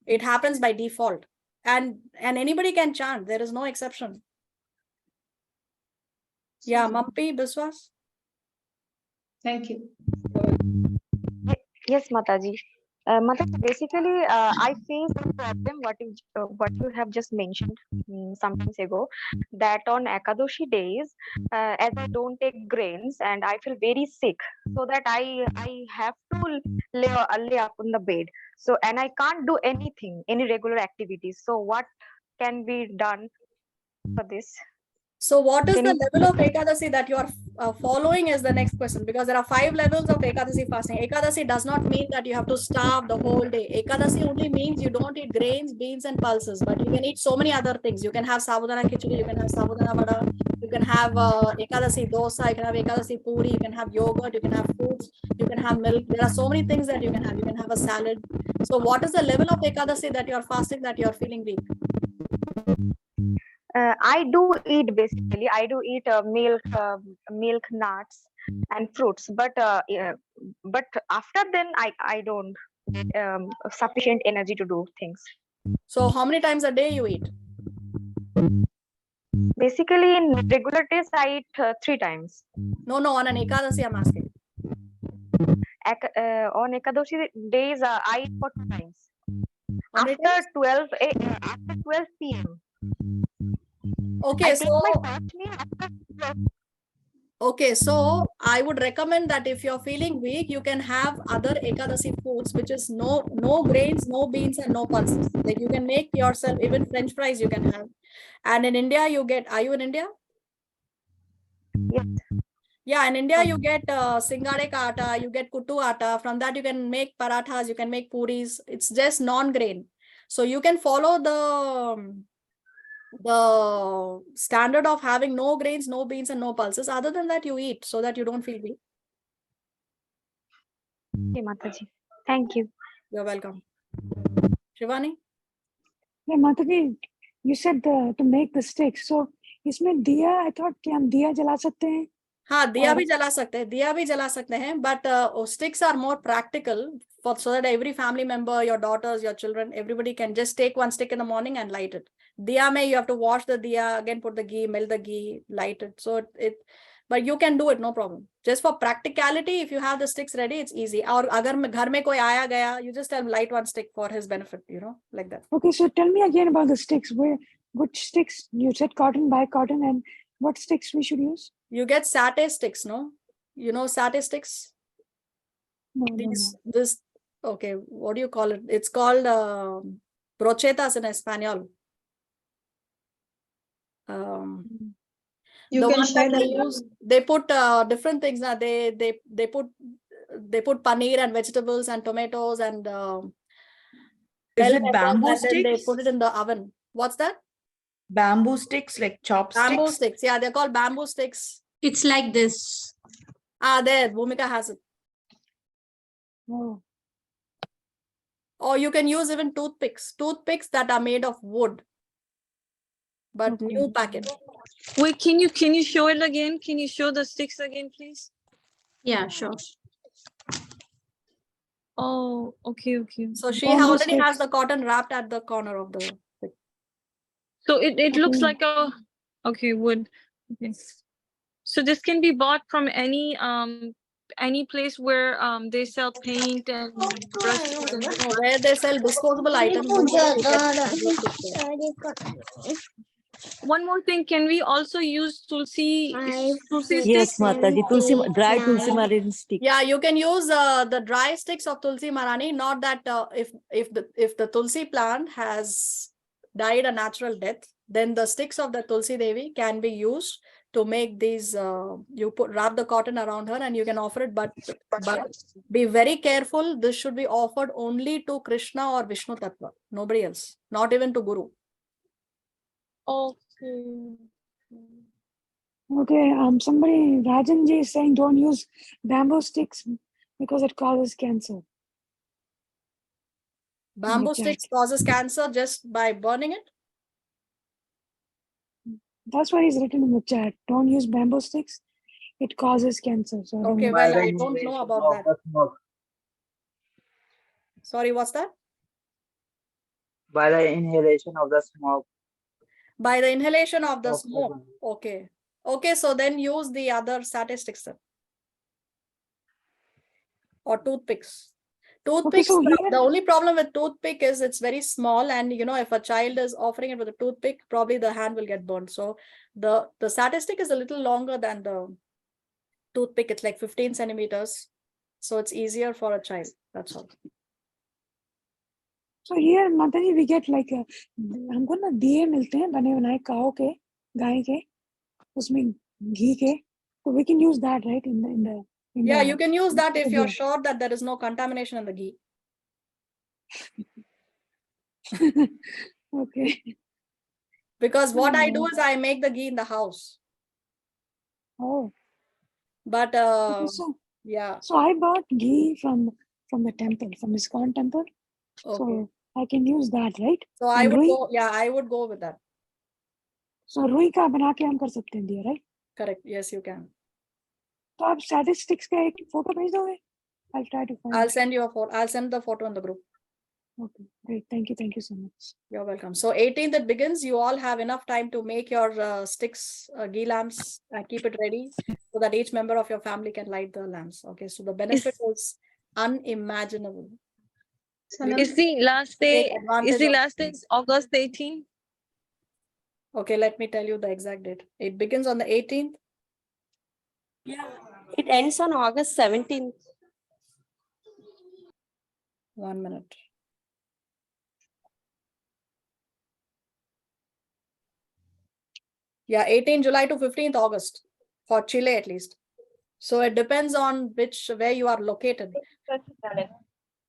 It happens by default, and anybody can chant. There is no exception. Yeah, Mampi, Biswas. Thank you. Yes, Mataji. Mataji, basically, I face the problem what you have just mentioned sometimes ago, that on Ekadoshi days, as I don't take grains and I feel very sick, so that I have to lay up on the bed. So and I can't do any regular activities. So what can be done for this? So what is Can the you level of Ekadasi that you are following is the next question, because there are 5 levels of Ekadasi fasting. Ekadasi does not mean that you have to starve the whole day. Ekadasi only means you don't eat grains, beans and pulses, but you can eat so many other things. You can have sabudana khichdi, you can have sabudana vada, you can have Ekadasi dosa, you can have Ekadasi puri, you can have yogurt, you can have fruits, you can have milk. There are so many things that you can have. You can have a salad. So what is the level of Ekadasi that you are fasting, that you are feeling weak? I do eat basically. I do eat milk, nuts, and fruits. But after then, I don't get sufficient energy to do things. So how many times a day you eat? Basically, in regular days, I eat 3 times. No, on an Ekadasi I'm asking. On Ekadoshi days, I eat for 2 times. After 12 p.m. Okay, Okay, so I would recommend that if you're feeling weak, you can have other Ekadasi foods, which is no grains, no beans, and no pulses. Like you can make yourself, even French fries you can have. And in India, are you in India? Yes. Yeah, in India, you get singare ka atta, you get kuttu atta. From that, you can make parathas, you can make puris. It's just non-grain. So you can follow the standard of having no grains, no beans, and no pulses. Other than that, you eat so that you don't feel weak. Okay, Mataji. Thank you. You're welcome. Shivani? Yeah, Mataji, you said to make the sticks. So इसमें दिया, I thought कि हम दिया जला सकते हैं. हाँ, दिया भी जला सकते हैं, but sticks are more practical so that every family member, your daughters, your children, everybody can just take one stick in the morning and light it. Diya mein you have to wash the diya, again put the ghee, melt the ghee, light it. So but you can do it, no problem. Just for practicality, if you have the sticks ready, it's easy. Or agar ghar mein koi aaya gaya, you just tell him light one stick for his benefit, like that. Okay, so tell me again about the sticks. Which sticks? You said cotton, by cotton, and what sticks we should use? You get satay sticks, no? You know satay sticks? No. Okay, what do you call it? It's called brochetas in Espanol. You the can one share that they that. use, they put different things. They put paneer and vegetables and tomatoes and Is bell it peppers, bamboo and then they sticks? put it in the oven. What's that? Bamboo sticks, like chopsticks? Bamboo sticks. Yeah, they're called bamboo sticks. It's like this. There, Bhumika has it. Oh. Or you can use even toothpicks that are made of wood, but new packet. Wait, can you show it again? Can you show the sticks again, please? Yeah, sure. Oh, okay. So she already has the cotton wrapped at the corner of the stick. So it looks like wood. Okay. So this can be bought from any any place where they sell paint and brushes and No, where they sell disposable items, usually you get bamboo sticks there. one more thing, can we also use tulsi Yes, sticks? Mataji, dry tulsi marine stick. Yeah, you can use the dry sticks of tulsi marani. Not that if the tulsi plant has died a natural death, then the sticks of the tulsi devi can be used to make these. You wrap the cotton around her and you can offer it, but be very careful. This should be offered only to Krishna or Vishnu Tattva, nobody else, not even to Guru. Okay. Okay, somebody, Rajan ji is saying don't use bamboo sticks because it causes cancer. Bamboo sticks causes cancer just by burning it? That's what is written in the chat. Don't use bamboo sticks. It causes cancer. So Okay, well, I don't know about that. Sorry, what's that? By the inhalation of the smoke. By the inhalation of the smoke. Okay. Okay, so then use the other statistics then. Or toothpicks. Toothpicks, so the only problem with toothpick is it's very small, and if a child is offering it with a toothpick, probably the hand will get burned. So the statistic is a little longer than the toothpick. It's like 15 centimeters. So it's easier for a child. That's all. So here, Mataji, we get like हमको ना दिए मिलते हैं बने बनाए काओ के गाय के उसमें घी के, so we can use that, right? Yeah, you can use that if you're sure that there is no contamination in the ghee. Okay. Because what I do is I make the ghee in the house. Oh. But yeah. So I bought ghee from the temple, from ISKCON temple. Okay. So I can use that, right? So I would go, yeah, I would go with that. So रुई का बना के हम कर सकते हैं दिया, right? Correct. Yes, you can. तो आप statistics का एक photo भेज दोगे? I'll try to find. I'll send you a photo. I'll send the photo in the group. Okay, great. Thank you so much. You're welcome. So 18th it begins. You all have enough time to make your sticks, ghee lamps, and keep it ready so that each member of your family can light the lamps. Okay, so the benefit is unimaginable. Is the last day? Is August 18th? Okay, let me tell you the exact date. It begins on the 18th. Yeah, it ends on August 17th. 1 minute. Yeah, 18 July to 15th August for Chile at least. So it depends on where you are located.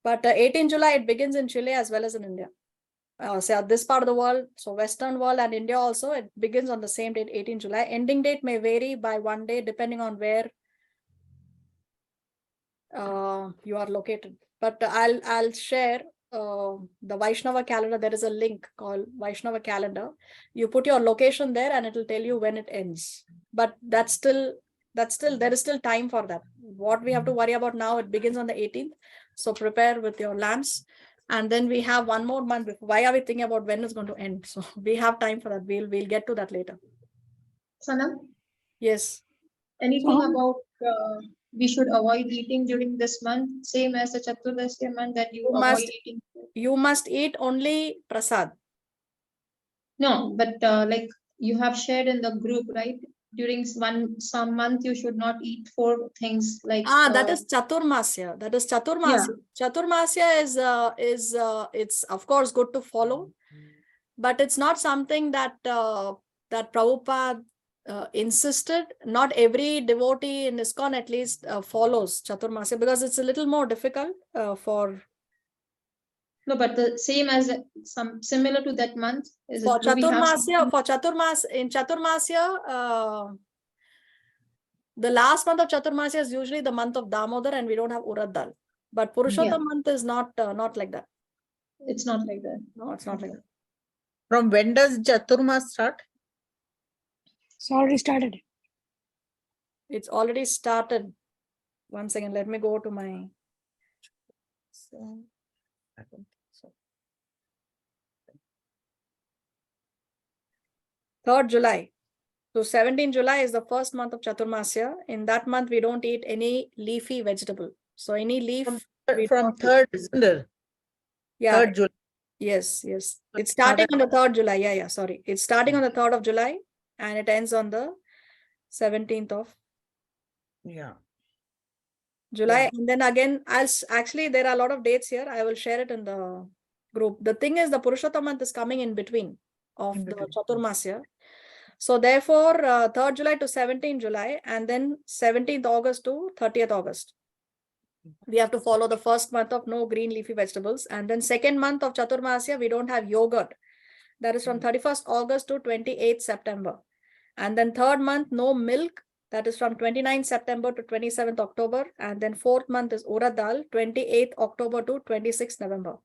But 18 July, it begins in Chile as well as in India. So this part of the world, so Western world and India also, it begins on the same date, 18 July. Ending date may vary by 1 day depending on where you are located. But I'll share the Vaishnava calendar. There is a link called Vaishnava calendar. You put your location there and it will tell you when it ends. But there is still time for that. What we have to worry about now, it begins on the 18th. So prepare with your lamps. And then we have 1 more month. Why are we thinking about when it's going to end? So we have time for that. We'll get to that later. Sanam? Yes. Anything about we should avoid eating during this month, same as the Chaturdashya month that you avoid eating? You must eat only prasad. No, but like you have shared in the group, right? During some month you should not eat 4 things like that is Chaturmasya. That is Chaturmasya. Yeah. Chaturmasya is it's of course good to follow, but it's not something that that Prabhupada insisted. Not every devotee in ISKCON at least follows Chaturmasya because it's a little more difficult for. No, but the same as similar to that month is for Chaturmasya. In Chaturmasya, the last month of Chaturmasya is usually the month of Damodar, and we don't have Urad Dal. But Purushottam month is not like that. It's not like that. No, it's not like that. From when does Chaturmas start? It's already started. It's already started. 1 second, let me go to my. I don't think so. 3rd July. So 17 July is the first month of Chaturmasya. In that month, we don't eat any leafy vegetable. So any leaf we From don't eat. 3rd, isn't it? Yeah. 3rd July. Yes, yes. It's starting on the 3rd July. Yeah, sorry. It's starting on the 3rd of July and it ends on the 17th of July. Yeah. And then again, actually there are a lot of dates here. I will share it in the group. The thing is the Purushottam month is coming in between of the Chaturmasya. So therefore, 3rd July to 17th July and then 17th August to 30th August. We have to follow the first month of no green leafy vegetables. And then second month of Chaturmasya, we don't have yogurt. That is from 31st August to 28th September. And then third month, no milk. That is from 29th September to 27th October. And then fourth month is Urad Dal, 28th October to 26th November.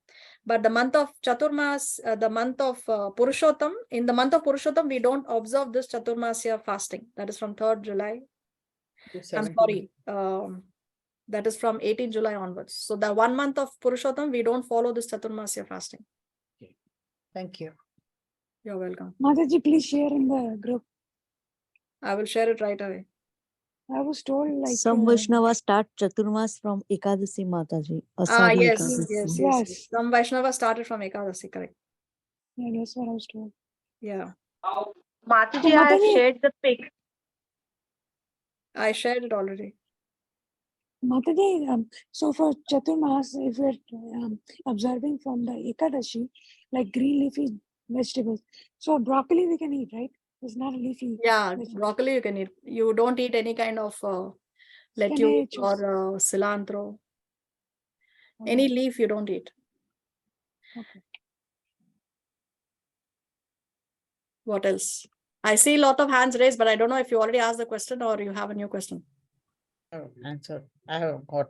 But the month of Chaturmas, the month of Purushottam, in the month of Purushottam, we don't observe this Chaturmasya fasting. That is from 3rd July. I'm sorry. That is from 18 July onwards. So the 1 month of Purushottam, we don't follow this Chaturmasya fasting. Thank you. You're welcome. Mataji, please share in the group. I will share it right away. I was told like some Vaishnavas start Chaturmas from Ekadasi, Mataji. Yes, Ekadasi. yes. Some Vaishnavas started from Ekadasi, correct. Yeah, that's what I was told. Yeah. Mataji, I have shared the pic. I shared it already. Mataji, so for Chaturmas, if we're observing from the Ekadashi, like green leafy vegetables, so broccoli we can eat, right? It's not a leafy. Yeah, vegetable. broccoli you can eat. You don't eat any kind of lettuce or cilantro. Any leaf you don't eat. Okay. What else? I see a lot of hands raised, but I don't know if you already asked the question or you have a new question. Answer. I have got.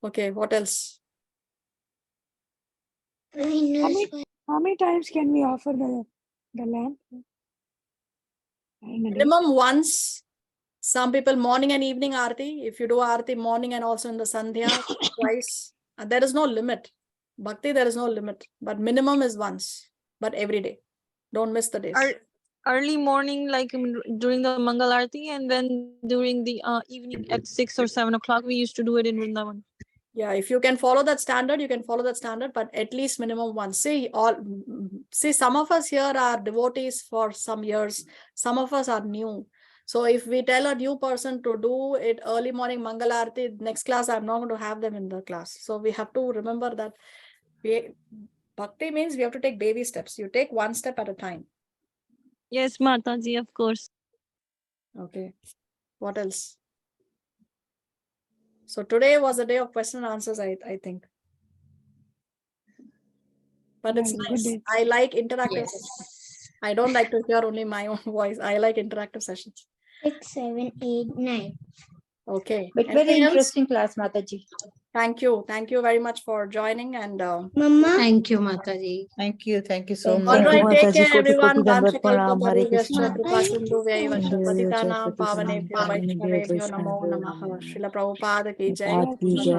Okay, what else? How many times can we offer the lamp? Minimum once. Some people morning and evening aarti. If you do aarti morning and also in the sandhya twice, there is no limit. Bhakti, there is no limit, but minimum is once, but every day. Don't miss the days. Early morning, like during the Mangal Aarti, and then during the evening at 6 or 7 o'clock, we used to do it in Vrindavan. Yeah, if you can follow that standard, you can follow that standard, but at least minimum once. See, some of us here are devotees for some years. Some of us are new. So if we tell a new person to do it early morning Mangal Aarti, next class, I'm not going to have them in the class. So we have to remember that Bhakti means we have to take baby steps. You take one step at a time. Yes, Mataji, of course. Okay. What else? So today was a day of question and answers, I think. But it's nice. I like interactive sessions. I don't like to hear only my own voice. I like interactive sessions. 6, 7, 8, 9. Okay. But Anything very else? interesting class, Mataji. Thank you. Thank you very much for joining. And Mama. Thank you, Mataji. Thank you. Thank you so all much. right, take care, Koti everyone. Dandat Pranam, Hare Krishna. Krishna. Kripa Sindhu Vyaivacha Hare Patitanam Krishna. Pavanebhyo Vaishnavebhyo Namo Namaha. Srila Prabhupada ki jai. Aap ki jai.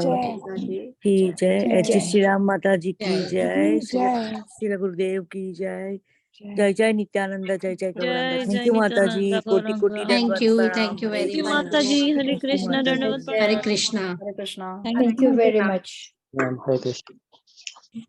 Ki Ki jai. H. Shri Ram Mataji ki jai. Jai. Srila Gurudev ki jai. Jai Jai Nityananda. Jai Jai Gauranga. Jai Thank you, Mataji. Koti Koti Thank Dandat you. Pranam. Thank you very Thank you, much. Mataji. Hare Thank you, Krishna. Mataji. Dandavat Hare Pranam. Krishna. Hare Krishna. Thank you very much. Hare Krishna. Yeah.